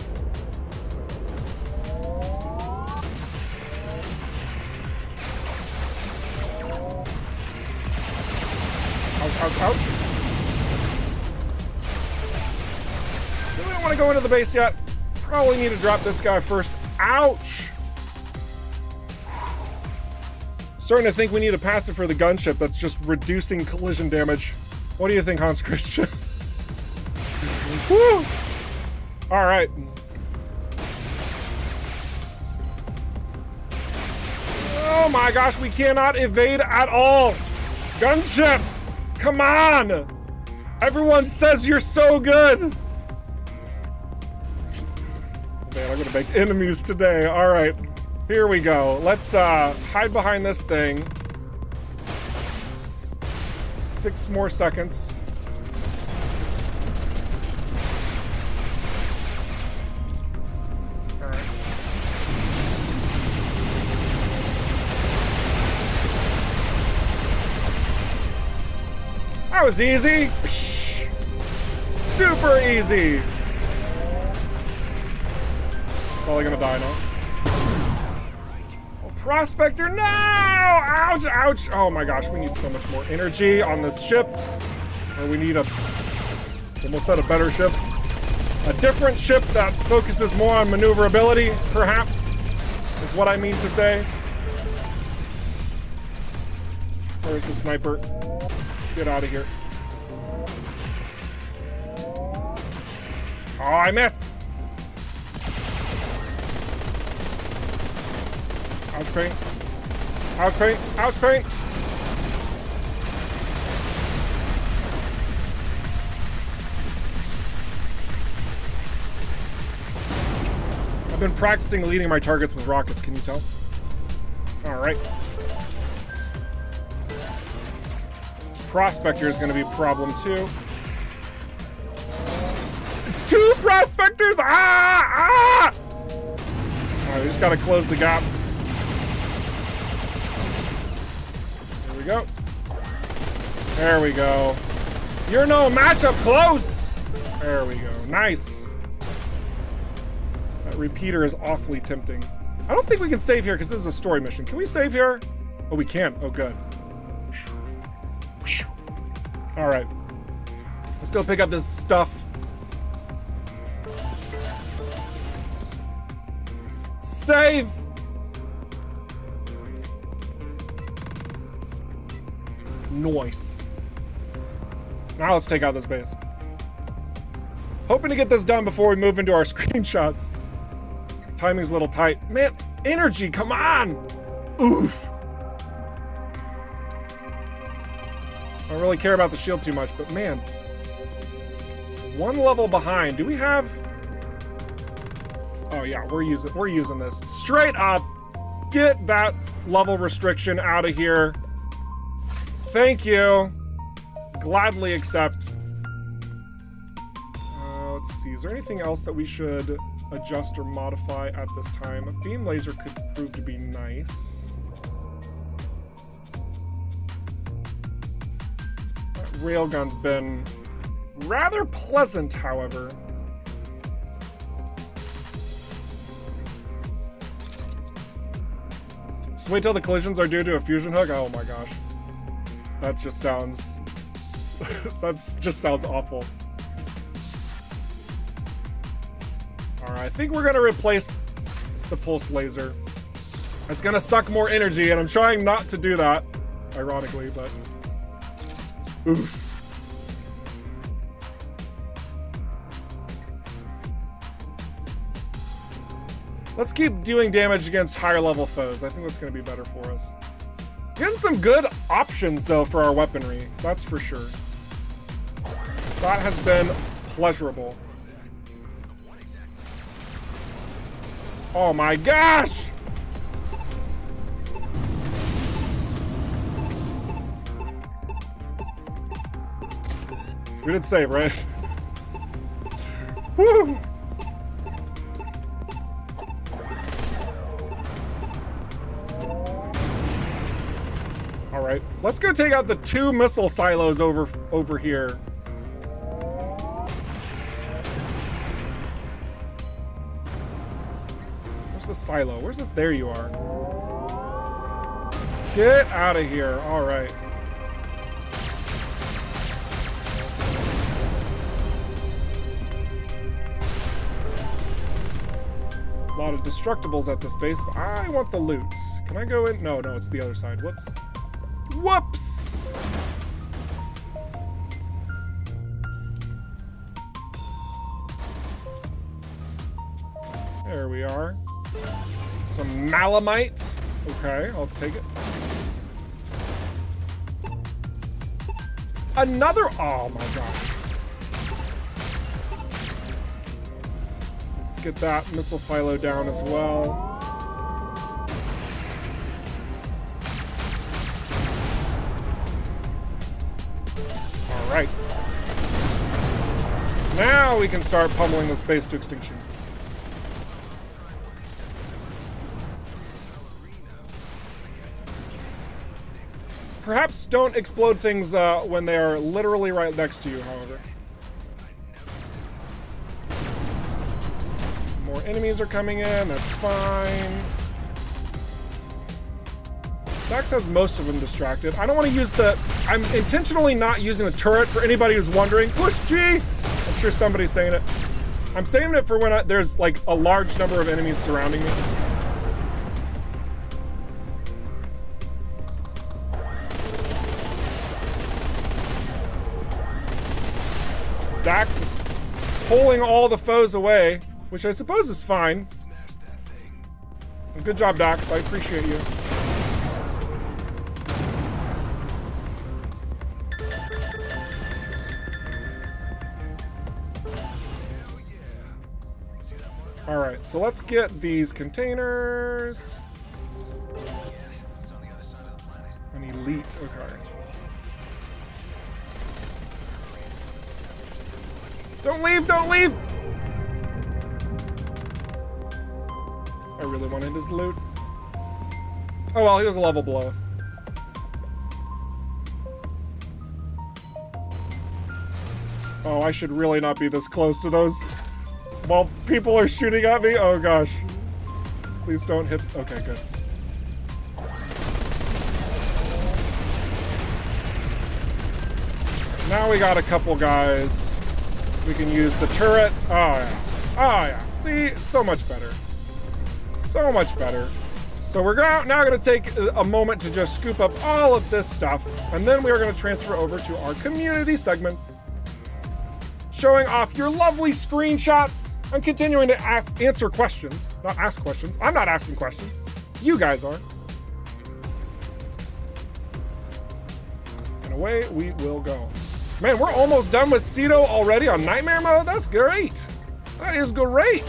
Ouch, ouch, ouch. Do we don't want to go into the base yet? Probably need to drop this guy first. Ouch! Starting to think we need a passive for the gunship that's just reducing collision damage. What do you think, Hans Christian? Woo! All right. Oh my gosh, we cannot evade at all. Gunship, come on. Everyone says you're so good. Man, I'm gonna make enemies today. All right, here we go. Let's hide behind this thing. 6 more seconds. All right. That was easy. Psh, super easy. Probably gonna die now. Oh, Prospector, no! Ouch, ouch. Oh my gosh, we need so much more energy on this ship. Or we need almost said a better ship. A different ship that focuses more on maneuverability, perhaps, is what I mean to say. Where's the sniper? Get out of here. Oh, I missed. Ouch pain. Ouch pain. Ouch pain. I've been practicing leading my targets with rockets, can you tell? All right. This prospector is going to be a problem too. 2 prospectors! Ah! All right, we just got to close the gap. Here we go. There we go. You're no match up close. There we go. Nice. That repeater is awfully tempting. I don't think we can save here because this is a story mission. Can we save here? Oh, we can. Oh, good. All right. Let's go pick up this stuff. Save! Nice. Now let's take out this base. Hoping to get this done before we move into our screenshots. Timing's a little tight. Man, energy, come on! Oof. I don't really care about the shield too much, but man, it's 1 level behind. Do we have... Oh yeah, we're using this. Straight up, get that level restriction out of here. Thank you. Gladly accept. Let's see, is there anything else that we should adjust or modify at this time? A beam laser could prove to be nice. That railgun's been rather pleasant, however. Just wait till the collisions are due to a fusion hook. Oh my gosh. That just sounds... that just sounds awful. Alright, I think we're gonna replace the pulse laser. It's gonna suck more energy, and I'm trying not to do that, ironically, but... Oof. Let's keep doing damage against higher level foes. I think that's going to be better for us. Getting some good options, though, for our weaponry. That's for sure. That has been pleasurable. Oh my gosh! We did save, right? Woo! Alright, let's go take out the 2 missile silos over here. Where's the silo? Where's the... There you are. Get out of here. Alright. lot of destructibles at this base, but I want the loot. Can I go in? No, it's the other side. Whoops. Whoops! There we are. Some malamite. Okay, I'll take it. Another, oh my gosh. Let's get that missile silo down as well. All right. Now we can start pummeling the space to extinction. Perhaps don't explode things when they are literally right next to you, however. More enemies are coming in, that's fine. Dax has most of them distracted. I don't want to use I'm intentionally not using the turret for anybody who's wondering. Push G! I'm sure somebody's saying it. I'm saving it for when there's like a large number of enemies surrounding me. Dax is pulling all the foes away, which I suppose is fine. Good job, Dax. I appreciate you. All right, so let's get these containers. An elite, okay. Don't leave, don't leave! I really wanted his loot. Oh well, he was a level below us. Oh, I should really not be this close to those while people are shooting at me. Oh gosh. Please don't hit. Okay, good. Now we got a couple guys. We can use the turret. Oh yeah. Oh yeah. See, it's so much better. So much better. So we're now going to take a moment to just scoop up all of this stuff, and then we are going to transfer over to our community segment, showing off your lovely screenshots. I'm continuing to answer questions, not ask questions. I'm not asking questions. You guys are. And away we will go. Man, we're almost done with Cedo already on Nightmare mode? That's great. That is great.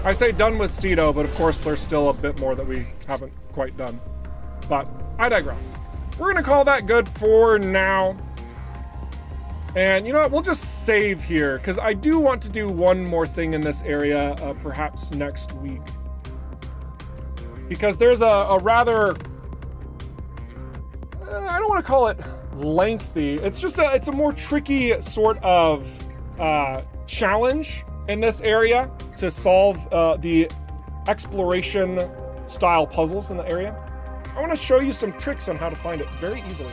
I say done with Cedo, but of course there's still a bit more that we haven't quite done. But I digress. We're gonna call that good for now. And you know what, we'll just save here, because I do want to do one more thing in this area, perhaps next week. Because there's a rather, I don't want to call it lengthy, it's a more tricky sort of challenge in this area to solve the exploration style puzzles in the area. I want to show you some tricks on how to find it very easily.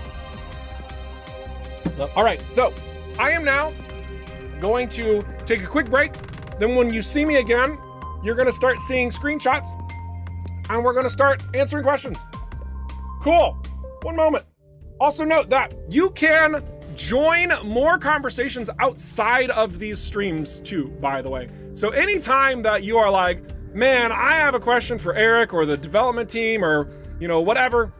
All right, so I am now going to take a quick break. Then when you see me again, you're going to start seeing screenshots and we're going to start answering questions. Cool. One moment. Also note that you can join more conversations outside of these streams too, by the way. So anytime that you are like, man, I have a question for Eric or the development team or, you know, whatever,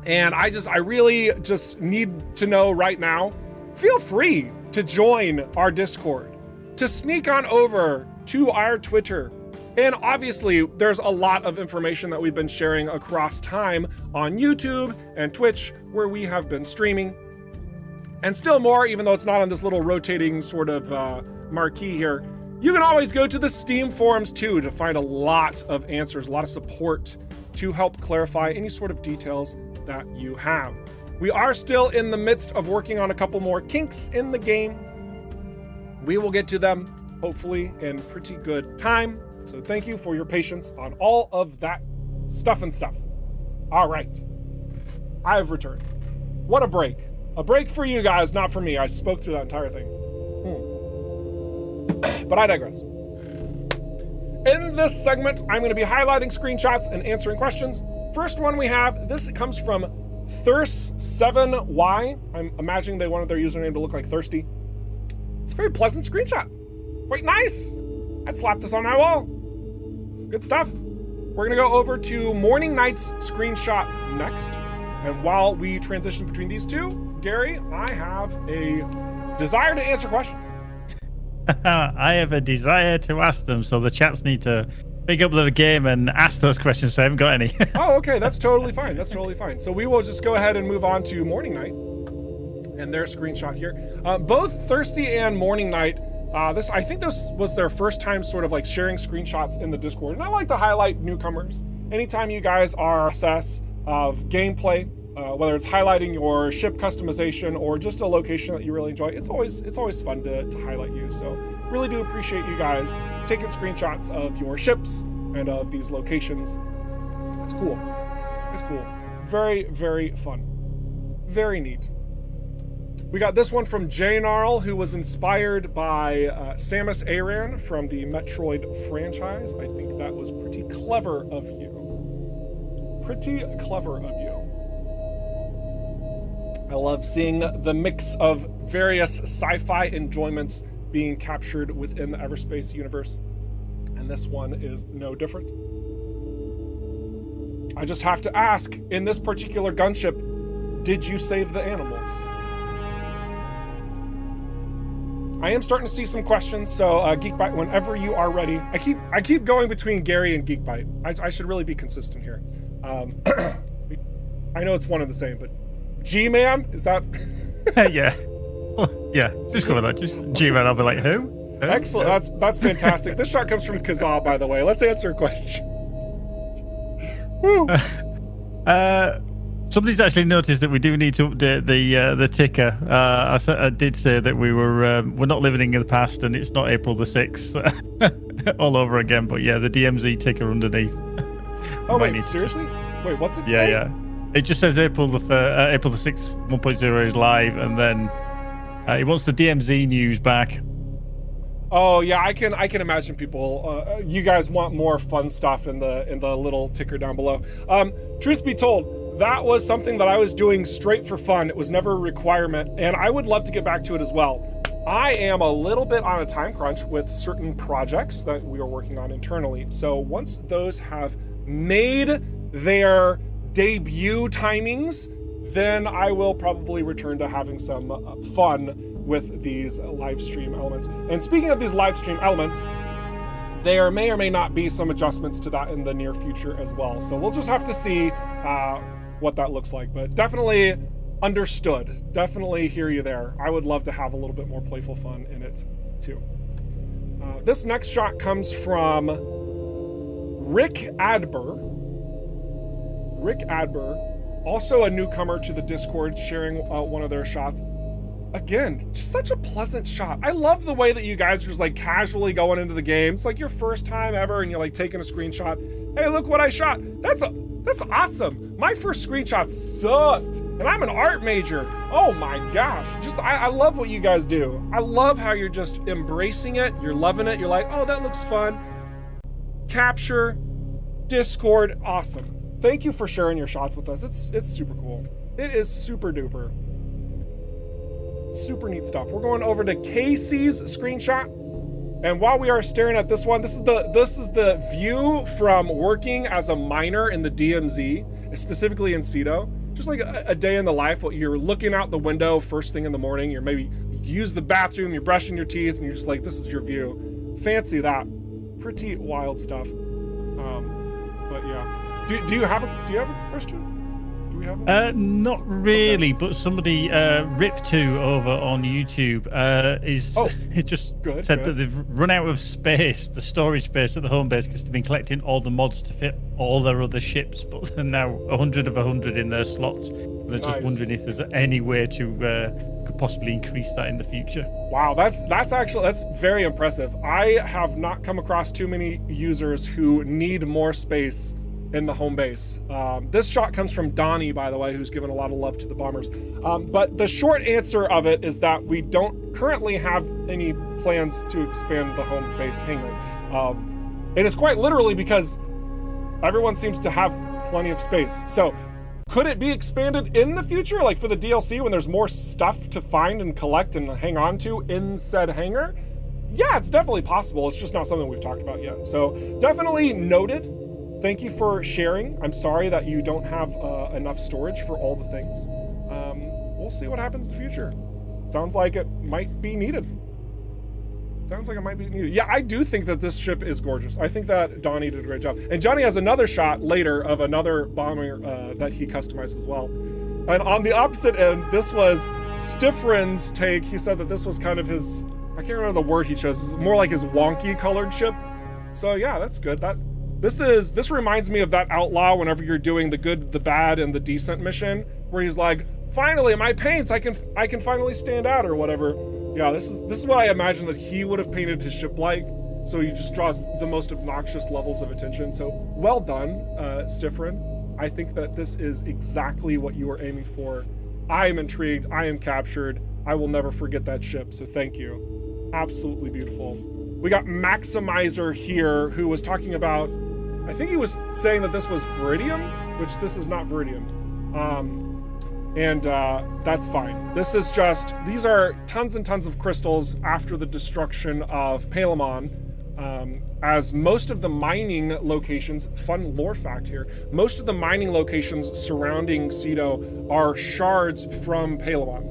and I really just need to know right now, feel free to join our Discord, to sneak on over to our Twitter. And obviously, there's a lot of information that we've been sharing across time on YouTube and Twitch, where we have been streaming. And still more, even though it's not on this little rotating sort of marquee here. You can always go to the Steam forums too to find a lot of answers, a lot of support to help clarify any sort of details that you have. We are still in the midst of working on a couple more kinks in the game. We will get to them hopefully in pretty good time. So thank you for your patience on all of that stuff. All right, I have returned. What a break. A break for you guys, not for me. I spoke through that entire thing. But I digress. In this segment, I'm going to be highlighting screenshots and answering questions. First one we have, this comes from Thirst7Y. I'm imagining they wanted their username to look like Thirsty. It's a very pleasant screenshot. Quite nice. I'd slap this on my wall. Good stuff. We're going to go over to Morning Night's screenshot next. And while we transition between these two, Gary, I have a desire to answer questions.
I have a desire to ask them, so the chats need to pick up the game and ask those questions, so I haven't got any.
Oh, okay, that's totally fine. That's totally fine. So we will just go ahead and move on to Morning Night and their screenshot here. Both Thirsty and Morning Night, I think this was their first time sort of like sharing screenshots in the Discord. And I like to highlight newcomers. Anytime you guys are assess of gameplay, whether it's highlighting your ship customization or just a location that you really enjoy, it's always fun to highlight you. So really do appreciate you guys taking screenshots of your ships and of these locations. It's cool. It's cool. Very, very fun. Very neat. We got this one from J-Gnarl, who was inspired by Samus Aran from the Metroid franchise. I think that was pretty clever of you. Pretty clever of you. I love seeing the mix of various sci-fi enjoyments being captured within the EVERSPACE universe. And this one is no different. I just have to ask, in this particular gunship, did you save the animals? I am starting to see some questions, so Geekbite, whenever you are ready. I keep going between Gary and Geekbite. I should really be consistent here. I know it's one and the same, but G-Man, is that?
Yeah. Yeah, just go with that. Just G-Man, I'll be like, who?
Excellent, that's fantastic. This shot comes from Kazaa, by the way. Let's answer a question. Woo!
Somebody's actually noticed that we do need to update the ticker. I did say that we're not living in the past, and it's not April the 6th all over again. But yeah, the DMZ ticker underneath.
Oh wait, seriously? Wait, what's it say?
Yeah. It just says April the 6th 1.0 is live, and then it wants the DMZ news back.
Oh yeah, I can imagine people. You guys want more fun stuff in the little ticker down below. Truth be told, that was something that I was doing straight for fun. It was never a requirement, and I would love to get back to it as well. I am a little bit on a time crunch with certain projects that we are working on internally. So once those have made their debut timings, then I will probably return to having some fun with these live stream elements. And speaking of these live stream elements, there may or may not be some adjustments to that in the near future as well. So we'll just have to see what that looks like, but definitely understood. Definitely hear you there. I would love to have a little bit more playful fun in it too. This next shot comes from Rick Adber. Rick Adber, also a newcomer to the Discord, sharing one of their shots. Again, just such a pleasant shot. I love the way that you guys are just like casually going into the game. It's like your first time ever and you're like taking a screenshot. Hey, look what I shot. That's awesome. My first screenshot sucked and I'm an art major. Oh my gosh. Just, I love what you guys do. I love how you're just embracing it. You're loving it. You're like, oh, that looks fun. Capture, Discord, awesome. Thank you for sharing your shots with us. It's super cool. It is super duper. Super neat stuff. We're going over to Casey's screenshot. And while we are staring at this one, this is the view from working as a miner in the DMZ, specifically in Cedo. Just like a day in the life, you're looking out the window first thing in the morning, you're maybe use the bathroom, you're brushing your teeth, and you're just like, this is your view. Fancy that. Pretty wild stuff. But yeah. Do you have a question? Do we have one?
Not really, but somebody, Rip2 over on YouTube, it just said that they've run out of space, the storage space at the home base, because they've been collecting all the mods to fit all their other ships, but they're now 100 of 100 in their slots. They're just wondering if there's any way to could possibly increase that in the future.
Wow, that's very impressive. I have not come across too many users who need more space in the home base. This shot comes from Donnie, by the way, who's given a lot of love to the bombers. But the short answer of it is that we don't currently have any plans to expand the home base hangar. It is quite literally because everyone seems to have plenty of space. So could it be expanded in the future, like for the DLC when there's more stuff to find and collect and hang on to in said hangar? Yeah, it's definitely possible. It's just not something we've talked about yet. So definitely noted. Thank you for sharing. I'm sorry that you don't have enough storage for all the things. We'll see what happens in the future. Sounds like it might be needed. Yeah, I do think that this ship is gorgeous. I think that Donnie did a great job. And Johnny has another shot later of another bomber that he customized as well. And on the opposite end, this was Stifrin's take. He said that this was kind of his, I can't remember the word he chose, more like his wonky colored ship. So yeah, that's good. This reminds me of that outlaw whenever you're doing the good, the bad, and the decent mission, where he's like, finally, my paints, I can finally stand out, or whatever. Yeah, this is what I imagine that he would have painted his ship like. So he just draws the most obnoxious levels of attention. So well done, Stifrin. I think that this is exactly what you were aiming for. I am intrigued. I am captured. I will never forget that ship. So thank you. Absolutely beautiful. We got Maximizer here, who was talking about, I think he was saying that this was Viridium, which this is not Viridium. And that's fine. This is just, these are tons and tons of crystals after the destruction of Palamon. As most of the mining locations, fun lore fact here, most of the mining locations surrounding Cedo are shards from Palamon.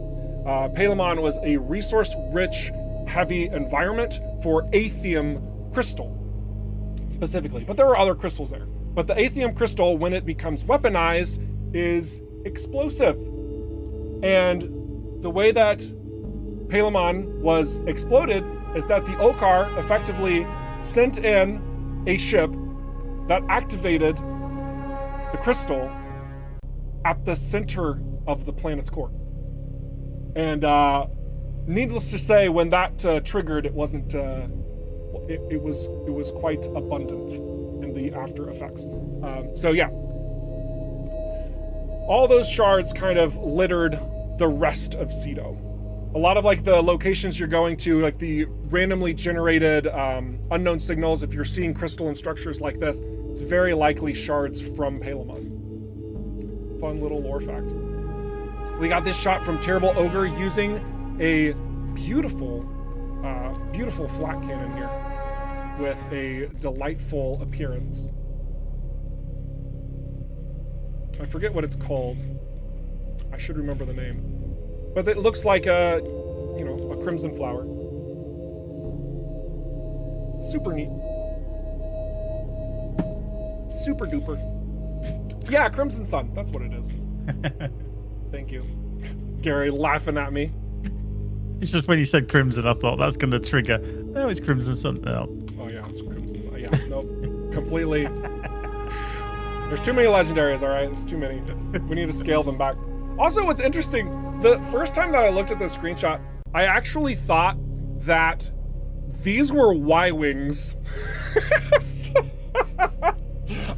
Palamon was a resource-rich, heavy environment for Aethium crystal, specifically. But there were other crystals there. But the Aethium crystal, when it becomes weaponized, is explosive. And the way that Palamon was exploded is that the Okar effectively sent in a ship that activated the crystal at the center of the planet's core. And needless to say, when that triggered, it wasn't. It was quite abundant in the after effects. So yeah. All those shards kind of littered the rest of Cedo. A lot of like the locations you're going to, like the randomly generated unknown signals, if you're seeing crystalline structures like this, it's very likely shards from Palamon. Fun little lore fact. We got this shot from Terrible Ogre using a beautiful, beautiful flat cannon here with a delightful appearance. I forget what it's called. I should remember the name. But it looks like a crimson flower. Super neat. Super duper. Yeah, Crimson Sun. That's what it is. Thank you. Gary laughing at me.
It's just when you said Crimson, I thought that's going to trigger. No, it's Crimson Sun. No.
Oh yeah, it's Crimson Sun. Yeah, nope. Completely. There's too many legendaries, all right? There's too many. We need to scale them back. Also, what's interesting, the first time that I looked at this screenshot, I actually thought that these were Y-Wings.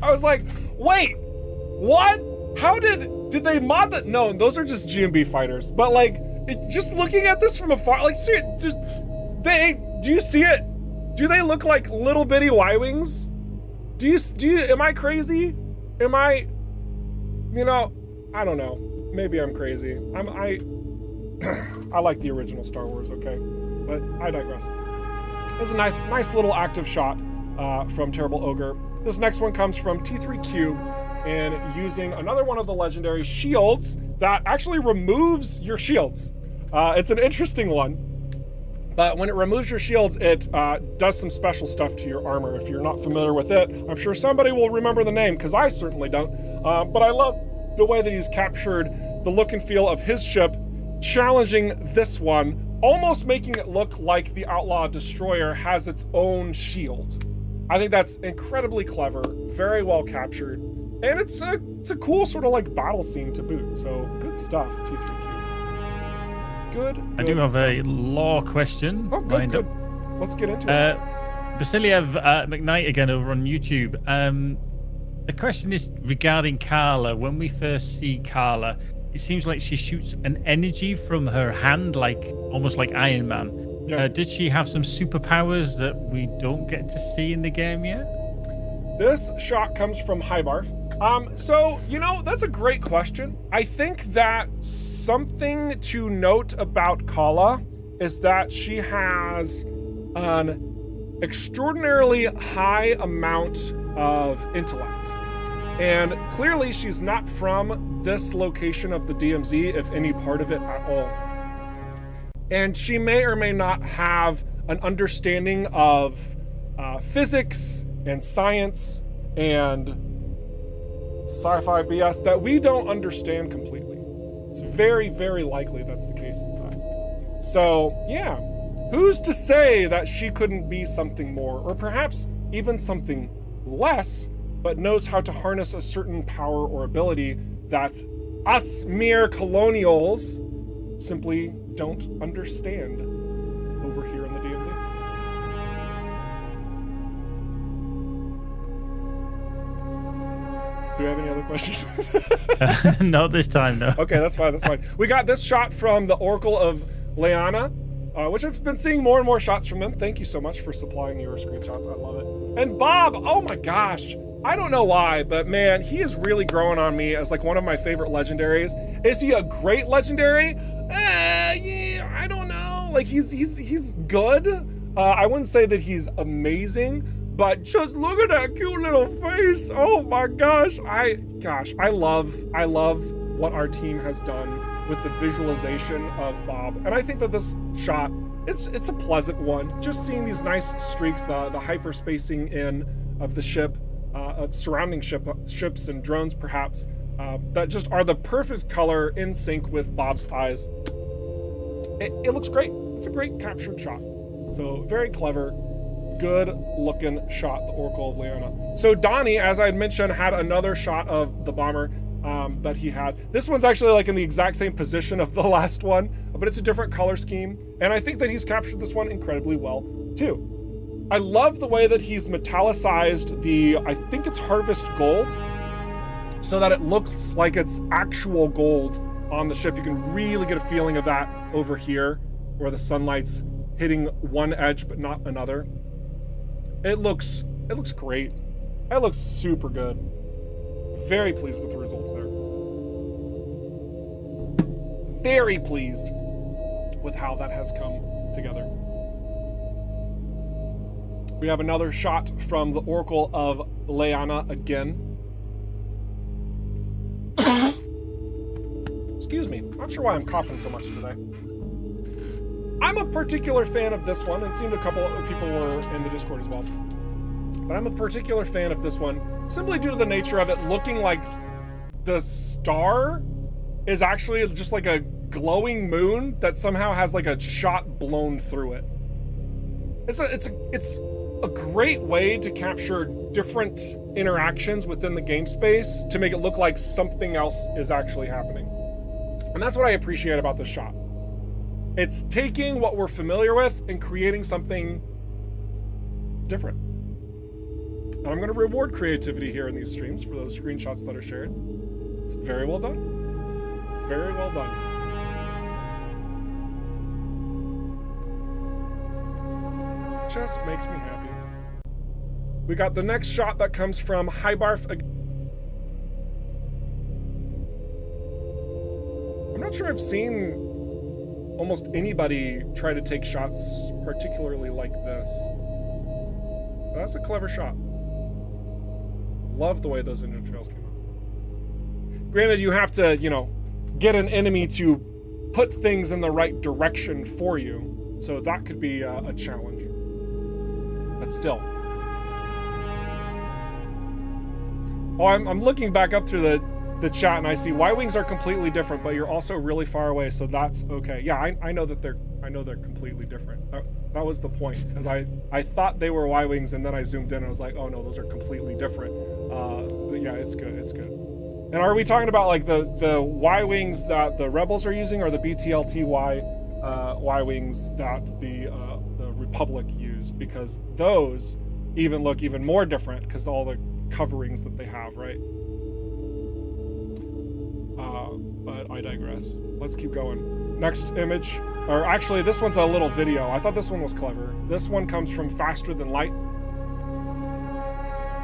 I was like, wait, what? How did they mod that? No, those are just GMB fighters. But like, just looking at this from afar, like, seriously, do you see it? Do they look like little bitty Y-Wings? Am I crazy? Am I, I don't know. Maybe I'm crazy. I like the original Star Wars, okay? But I digress. This is a nice little active shot from Terrible Ogre. This next one comes from T3Q and using another one of the legendary shields that actually removes your shields. It's an interesting one. But when it removes your shields, it does some special stuff to your armor. If you're not familiar with it, I'm sure somebody will remember the name, because I certainly don't. But I love the way that he's captured the look and feel of his ship, challenging this one, almost making it look like the Outlaw Destroyer has its own shield. I think that's incredibly clever, very well captured, and it's a cool sort of like battle scene to boot. So good stuff, T3Q. Good.
I do have a lore question lined up.
Let's get into it.
Basiliev McKnight again over on YouTube. The question is regarding Carla. When we first see Carla, it seems like she shoots an energy from her hand, like almost like Iron Man.
Yeah.
Did she have some superpowers that we don't get to see in the game yet?
This shot comes from Hybarf. So, you know, that's a great question. I think that something to note about Kala is that she has an extraordinarily high amount of intellect. And clearly she's not from this location of the DMZ, if any part of it at all. And she may or may not have an understanding of physics and science and sci-fi BS that we don't understand completely. It's very, very likely that's the case in fact. So yeah, who's to say that she couldn't be something more, or perhaps even something less, but knows how to harness a certain power or ability that us mere colonials simply don't understand over here in the DMZ. Do we have any other questions?
Not this time, no.
Okay, that's fine, that's fine. We got this shot from the Oracle of Leanna, which I've been seeing more and more shots from them. Thank you so much for supplying your screenshots, I love it. And Bob, oh my gosh, I don't know why, but man, he is really growing on me as like one of my favorite legendaries. Is he a great legendary? Yeah, I don't know. Like he's good. I wouldn't say that he's amazing, but just look at that cute little face. Oh my gosh. I love what our team has done with the visualization of Bob. And I think that this shot, it's a pleasant one. Just seeing these nice streaks, the hyper spacing in of the ship, of surrounding ships and drones perhaps, that just are the perfect color in sync with Bob's eyes. It looks great. It's a great captured shot. So very clever, good looking shot, the Oracle of Leanna. So Donnie, as I had mentioned, had another shot of the bomber that he had. This one's actually like in the exact same position of the last one, but it's a different color scheme. And I think that he's captured this one incredibly well too. I love the way that he's metallicized the, I think it's harvest gold, so that it looks like it's actual gold on the ship. You can really get a feeling of that over here, where the sunlight's hitting one edge but not another. It looks great. It looks super good. Very pleased with the results there. Very pleased with how that has come together. We have another shot from the Oracle of Leanna again. Excuse me, not sure why I'm coughing so much today. I'm a particular fan of this one, and it seemed a couple of people were in the Discord as well. But I'm a particular fan of this one, simply due to the nature of it looking like the star is actually just like a glowing moon that somehow has like a shot blown through it. It's a great way to capture different interactions within the game space to make it look like something else is actually happening. And that's what I appreciate about this shot. It's taking what we're familiar with and creating something different. And I'm going to reward creativity here in these streams for those screenshots that are shared. It's very well done. Very well done. Just makes me happy. We got the next shot that comes from Hybarf. I'm not sure I've seen almost anybody try to take shots particularly like this. But that's a clever shot. Love the way those engine trails came out. Granted, you have to, get an enemy to put things in the right direction for you. So that could be a challenge. But still. Oh, I'm looking back up through the chat and I see Y-wings are completely different, but you're also really far away, so that's okay. Yeah, I know that they're completely different. That was the point, because I thought they were Y-wings, and then I zoomed in and I was like, oh no, those are completely different. But yeah, it's good, it's good. And are we talking about like the Y-wings that the rebels are using, or the BTLTY Y-wings that the Republic use? Because those even look even more different because all the coverings that they have, right? But I digress. Let's keep going. Next image, or actually this one's a little video. I thought this one was clever. This one comes from Faster Than Light.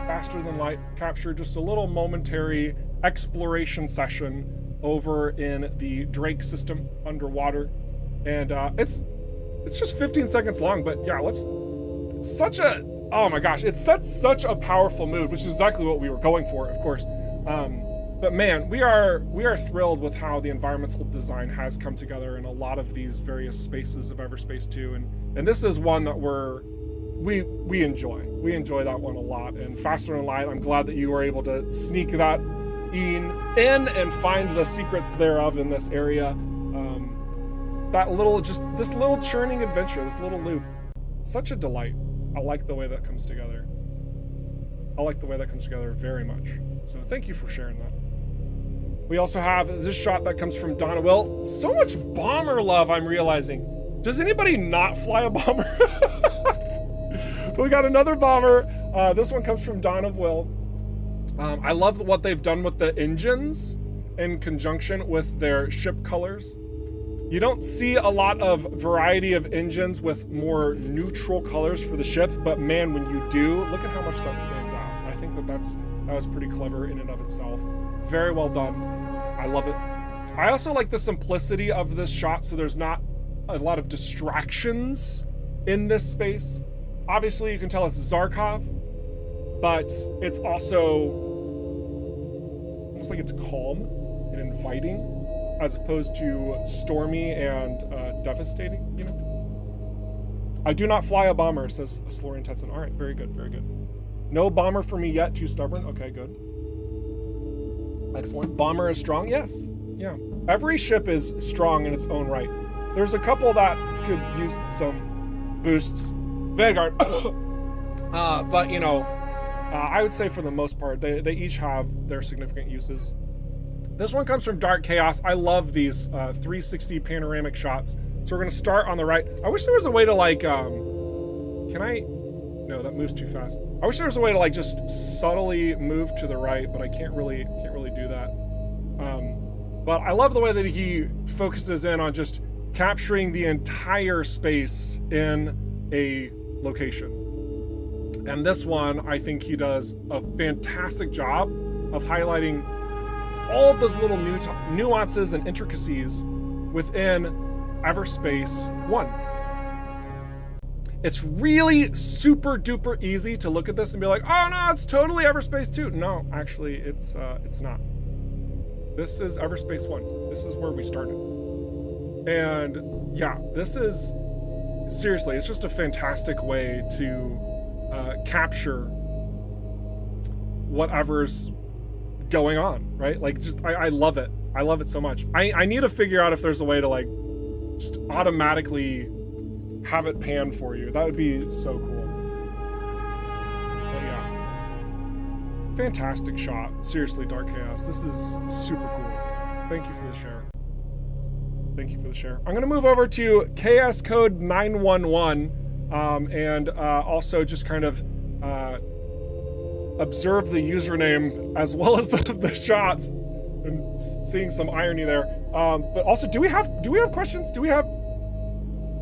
Faster Than Light captured just a little momentary exploration session over in the Drake system underwater. And it's just 15 seconds long, but yeah, oh my gosh, it sets such a powerful mood, which is exactly what we were going for, of course. But man, we are thrilled with how the environmental design has come together in a lot of these various spaces of Everspace 2, and this is one that we enjoy. We enjoy that one a lot. And Faster Than Light, I'm glad that you were able to sneak that in and find the secrets thereof in this area. This little churning adventure, this little loop, such a delight. I like the way that comes together. I like the way that comes together very much. So thank you for sharing that. We also have this shot that comes from Donna Will. So much bomber love, I'm realizing. Does anybody not fly a bomber? We got another bomber. This one comes from Dawn of Will. I love what they've done with the engines in conjunction with their ship colors. You don't see a lot of variety of engines with more neutral colors for the ship, but man, when you do, look at how much that stands out. I think that was pretty clever in and of itself. Very well done. I love it. I also like the simplicity of this shot, so there's not a lot of distractions in this space. Obviously, you can tell it's Zarkov, but it's also almost like it's calm and inviting, as opposed to stormy and devastating, you know? I do not fly a bomber, says Slorian Tetson. All right, very good, very good. No bomber for me yet, too stubborn. Okay, good. Excellent. Bomber is strong, yes. Yeah. Every ship is strong in its own right. There's a couple that could use some boosts. Vanguard. But, you know, I would say for the most part, they each have their significant uses. This one comes from Dark Chaos. I love these 360 panoramic shots. So we're going to start on the right. I wish there was a way to like, no, that moves too fast. I wish there was a way to like just subtly move to the right, but I can't really do that. But I love the way that he focuses in on just capturing the entire space in a location. And this one, I think he does a fantastic job of highlighting all of those little nuances and intricacies within Everspace 1. It's really super duper easy to look at this and be like, oh no, it's totally Everspace 2. No, actually, it's not. This is Everspace 1. This is where we started. And yeah, this is, seriously, it's just a fantastic way to capture whatever's going on, right? Like, just, I love it. I love it so much. I need to figure out if there's a way to like, just automatically have it pan for you. That would be so cool. But yeah, fantastic shot. Seriously, Dark Chaos, this is super cool. Thank you for the share. Thank you for the share. I'm gonna move over to KS Code 911 and also just kind of observe the username as well as the shots and seeing some irony there. But also, do we have questions? Do we have?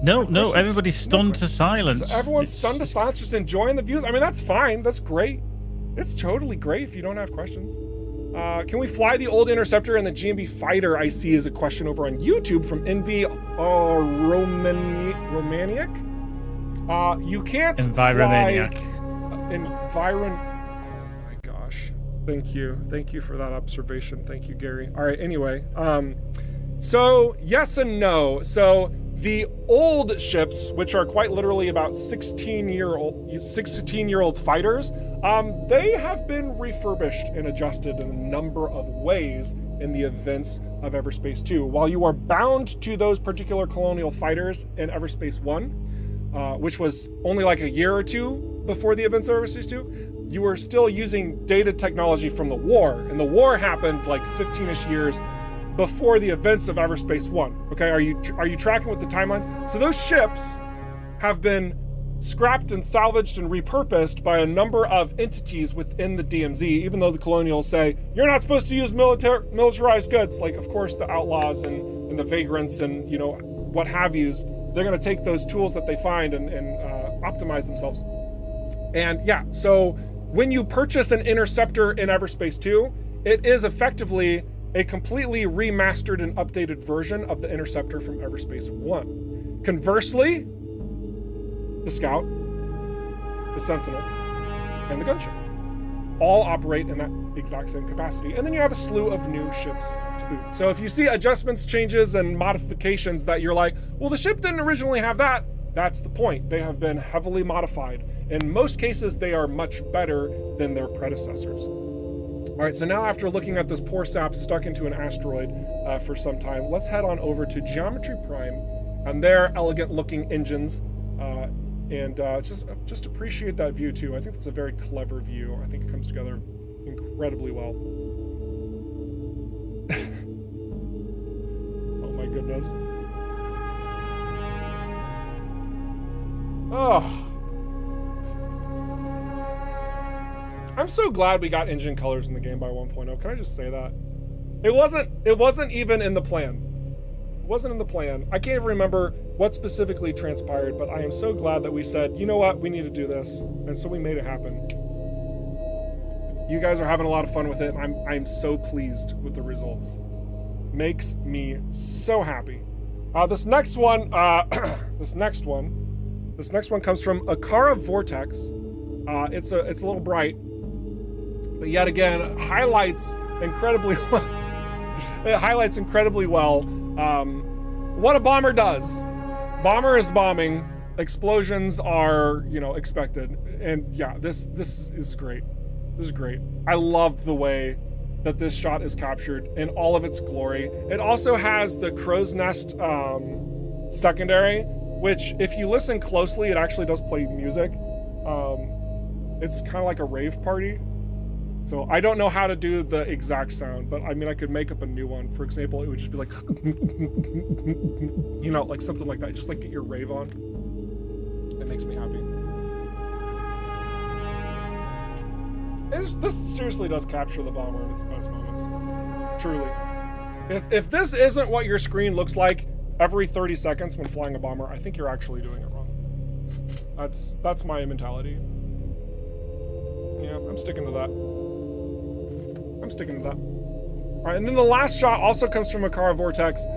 No, everybody's stunned to silence.
So everyone's stunned to silence, just enjoying the views. I mean, that's fine. That's great. It's totally great if you don't have questions. Can we fly the old Interceptor and the GMB Fighter? I see is a question over on YouTube from Envy Romaniac. You can't
Enviromaniac.
fly... Oh my gosh. Thank you for that observation. Thank you, Gary. All right, anyway. So yes and no. So The old ships, which are quite literally about 16-year-old fighters, they have been refurbished and adjusted in a number of ways in the events of Everspace 2. While you are bound to those particular colonial fighters in Everspace 1, which was only like a year or two before the events of Everspace 2, you were still using data technology from the war, and the war happened like 15-ish years before the events of Everspace 1. Okay, are you tracking with the timelines? So those ships have been scrapped and salvaged and repurposed by a number of entities within the DMZ, even though the colonials say, you're not supposed to use militarized goods. Like, of course, the outlaws and the vagrants and, you know, what have yous, they're gonna take those tools that they find and optimize themselves. And yeah, so when you purchase an interceptor in Everspace 2, it is effectively a completely remastered and updated version of the interceptor from Everspace 1. Conversely, the Scout, the Sentinel, and the Gunship all operate in that exact same capacity. And then you have a slew of new ships to boot. So if you see adjustments, changes, and modifications that you're like, well, the ship didn't originally have that, that's the point. They have been heavily modified. In most cases, they are much better than their predecessors. All right, so now after looking at this poor sap stuck into an asteroid for some time, let's head on over to Geometry Prime and their elegant looking engines. And just appreciate that view too. I think it's a very clever view. I think it comes together incredibly well. Oh my goodness. Oh. I'm so glad we got engine colors in the game by 1.0. Can I just say that? It wasn't even in the plan. It wasn't in the plan. I can't even remember what specifically transpired, but I am so glad that we said, you know what, we need to do this. And so we made it happen. You guys are having a lot of fun with it. I'm so pleased with the results. Makes me so happy. This next one comes from Akara Vortex. It's a little bright, but yet again highlights incredibly well. It highlights incredibly well what a bomber does. Bomber is bombing. Explosions are, you know, expected. And yeah, this is great. This is great. I love the way that this shot is captured in all of its glory. It also has the crow's nest secondary, which if you listen closely, it actually does play music. It's kind of like a rave party. So I don't know how to do the exact sound, but I mean, I could make up a new one. For example, it would just be like, you know, like something like that. Just like get your rave on. It makes me happy. This seriously does capture the bomber in its best moments. Truly. If this isn't what your screen looks like every 30 seconds when flying a bomber, I think you're actually doing it wrong. That's my mentality. Yeah, I'm sticking to that. All right, and then the last shot also comes from Akara Vortex,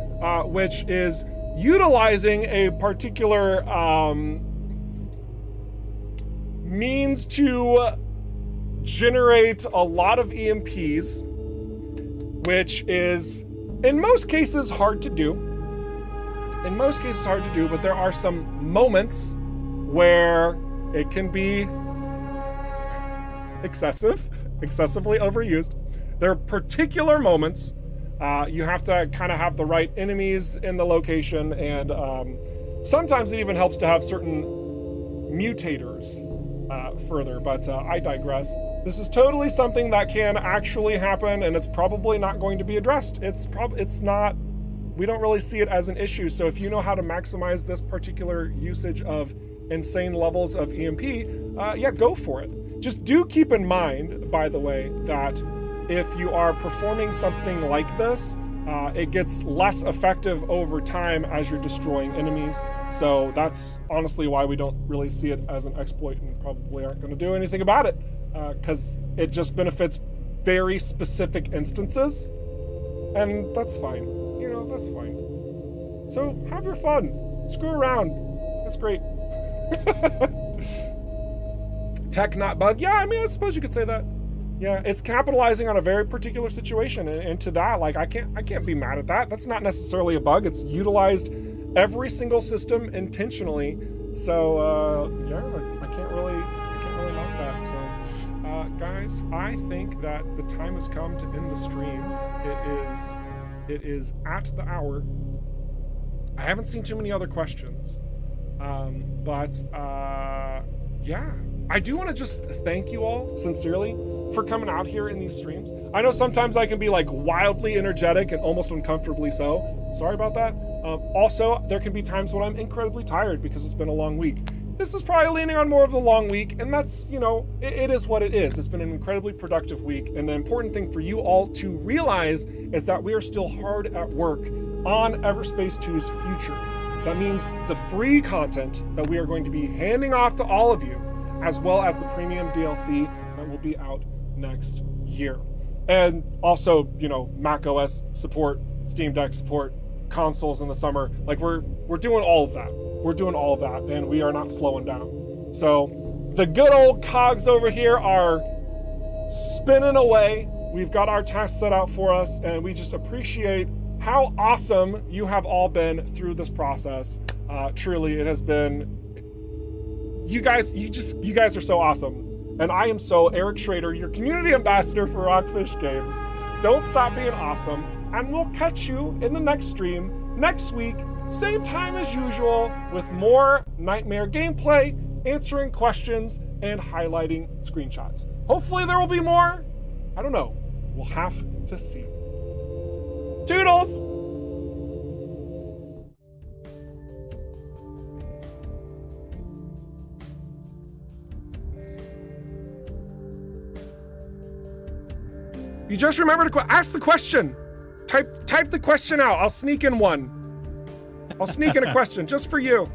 which is utilizing a particular means to generate a lot of EMPs, which is in most cases hard to do. But there are some moments where it can be excessively overused. There are particular moments you have to kind of have the right enemies in the location, and sometimes it even helps to have certain mutators further, but I digress. This is totally something that can actually happen, and it's probably not going to be addressed. It's not, we don't really see it as an issue. So if you know how to maximize this particular usage of insane levels of EMP, yeah, go for it. Just do keep in mind, by the way, that if you are performing something like this, it gets less effective over time as you're destroying enemies. So that's honestly why we don't really see it as an exploit and probably aren't going to do anything about it, because it just benefits very specific instances, and that's fine. You know, that's fine. So have your fun. Screw around. That's great. Tech not bug. Yeah, I mean, I suppose you could say that. Yeah, it's capitalizing on a very particular situation, and to that, like, I can't be mad at that. That's not necessarily a bug. It's utilized every single system intentionally. So yeah, I can't really knock that. So guys, I think that the time has come to end the stream. It is at the hour. I haven't seen too many other questions, but yeah, I do want to just thank you all sincerely for coming out here in these streams. I know sometimes I can be like wildly energetic and almost uncomfortably so. Sorry about that. Also, there can be times when I'm incredibly tired because it's been a long week. This is probably leaning on more of the long week, and that's, you know, it is what it is. It's been an incredibly productive week, and the important thing for you all to realize is that we are still hard at work on EVERSPACE 2's future. That means the free content that we are going to be handing off to all of you, as well as the premium DLC that will be out next year. And also, you know, Mac OS support, Steam Deck support, consoles in the summer. Like we're doing all of that. We're doing all of that, and we are not slowing down. So the good old cogs over here are spinning away. We've got our tasks set out for us, and we just appreciate how awesome you have all been through this process. Truly, it has been, you guys are so awesome. And I am so Eric Schrader, your community ambassador for ROCKFISH Games. Don't stop being awesome, and we'll catch you in the next stream next week, same time as usual, with more Nightmare gameplay, answering questions, and highlighting screenshots. Hopefully there will be more. I don't know. We'll have to see. Toodles! You just remember to ask the question. Type the question out. I'll sneak in one. I'll sneak in a question just for you.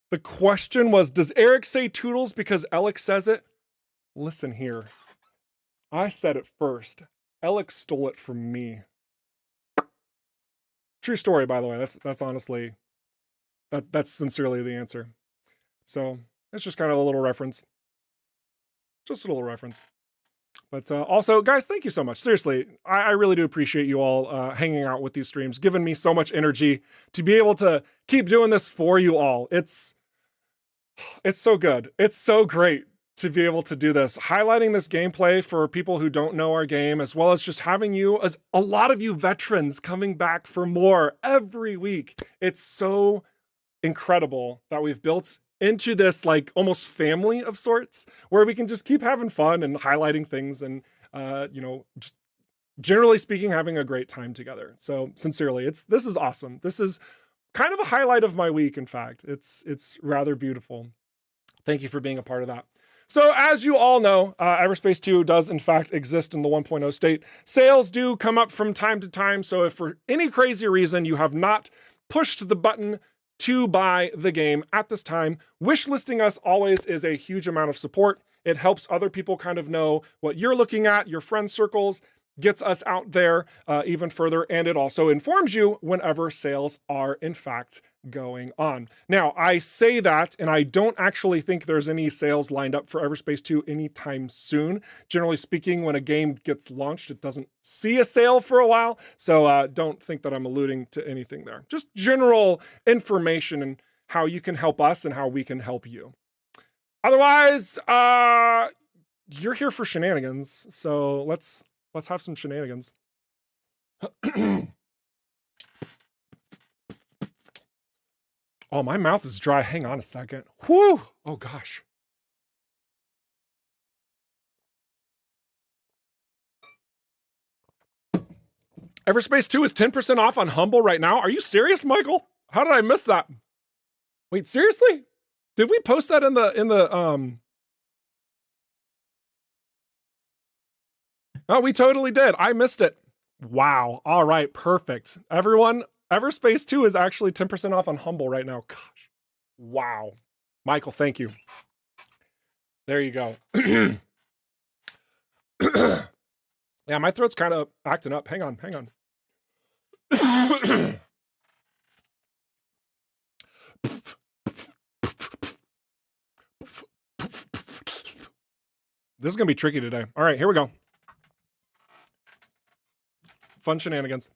The question was, does Eric say Toodles because Alex says it? Listen here. I said it first. Alex stole it from me. True story, by the way. That's honestly, that's sincerely the answer. So it's just kind of a little reference. Just a little reference. But also, guys, thank you so much. Seriously, I really do appreciate you all hanging out with these streams, giving me so much energy to be able to keep doing this for you all. It's so good. It's so great to be able to do this, highlighting this gameplay for people who don't know our game, as well as just having you, as a lot of you veterans, coming back for more every week. It's so incredible that we've built into this like almost family of sorts where we can just keep having fun and highlighting things and you know, just generally speaking, having a great time together. So sincerely, this is awesome. This is kind of a highlight of my week. In fact, it's rather beautiful. Thank you for being a part of that. So as you all know, EVERSPACE 2 does in fact exist in the 1.0 state. Sales do come up from time to time. So if for any crazy reason you have not pushed the button to buy the game at this time, wishlisting us always is a huge amount of support. It helps other people kind of know what you're looking at, your friend circles, gets us out there even further, and it also informs you whenever sales are in fact going on. Now, I say that, and I don't actually think there's any sales lined up for EVERSPACE 2 anytime soon. Generally speaking, when a game gets launched, it doesn't see a sale for a while, so don't think that I'm alluding to anything there. Just general information and how you can help us and how we can help you. Otherwise, you're here for shenanigans, so let's have some shenanigans. Oh, my mouth is dry. Hang on a second. Whew. Oh, gosh. EVERSPACE 2 is 10% off on Humble right now. Are you serious, Michael? How did I miss that? Wait, seriously? Did we post that in the Oh, we totally did. I missed it. Wow. All right. Perfect. Everyone, EVERSPACE 2 is actually 10% off on Humble right now. Gosh. Wow. Michael, thank you. There you go. Yeah, my throat's kind of acting up. Hang on. This is going to be tricky today. All right, here we go. Fun shenanigans.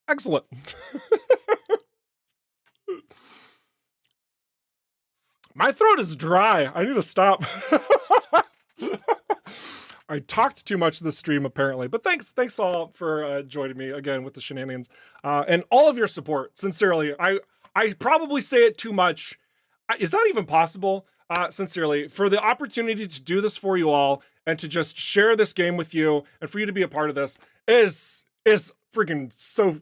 Excellent. My throat is dry. I need to stop. I talked too much this stream apparently, but thanks all for joining me again with the shenanigans and all of your support. Sincerely, I probably say it too much. Is that even possible? Sincerely, for the opportunity to do this for you all and to just share this game with you and for you to be a part of this is freaking so.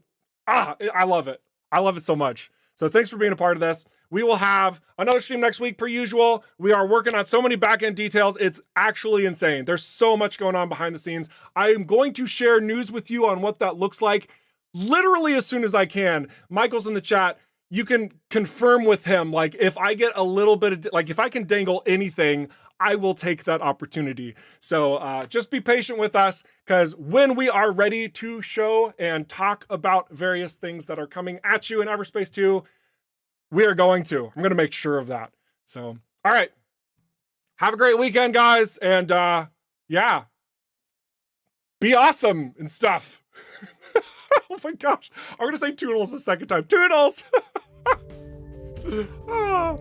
I love it. I love it so much. So thanks for being a part of this. We will have another stream next week per usual. We are working on so many back-end details. It's actually insane. There's so much going on behind the scenes. I am going to share news with you on what that looks like literally as soon as I can. Michael's in the chat. You can confirm with him, like, if I get a little bit of, like, if I can dangle anything, I will take that opportunity. So just be patient with us, because when we are ready to show and talk about various things that are coming at you in EVERSPACE 2, we are going to. I'm going to make sure of that. So, all right. Have a great weekend, guys. And yeah, be awesome and stuff. Oh my gosh. I'm going to say toodles a second time. Toodles! Ah.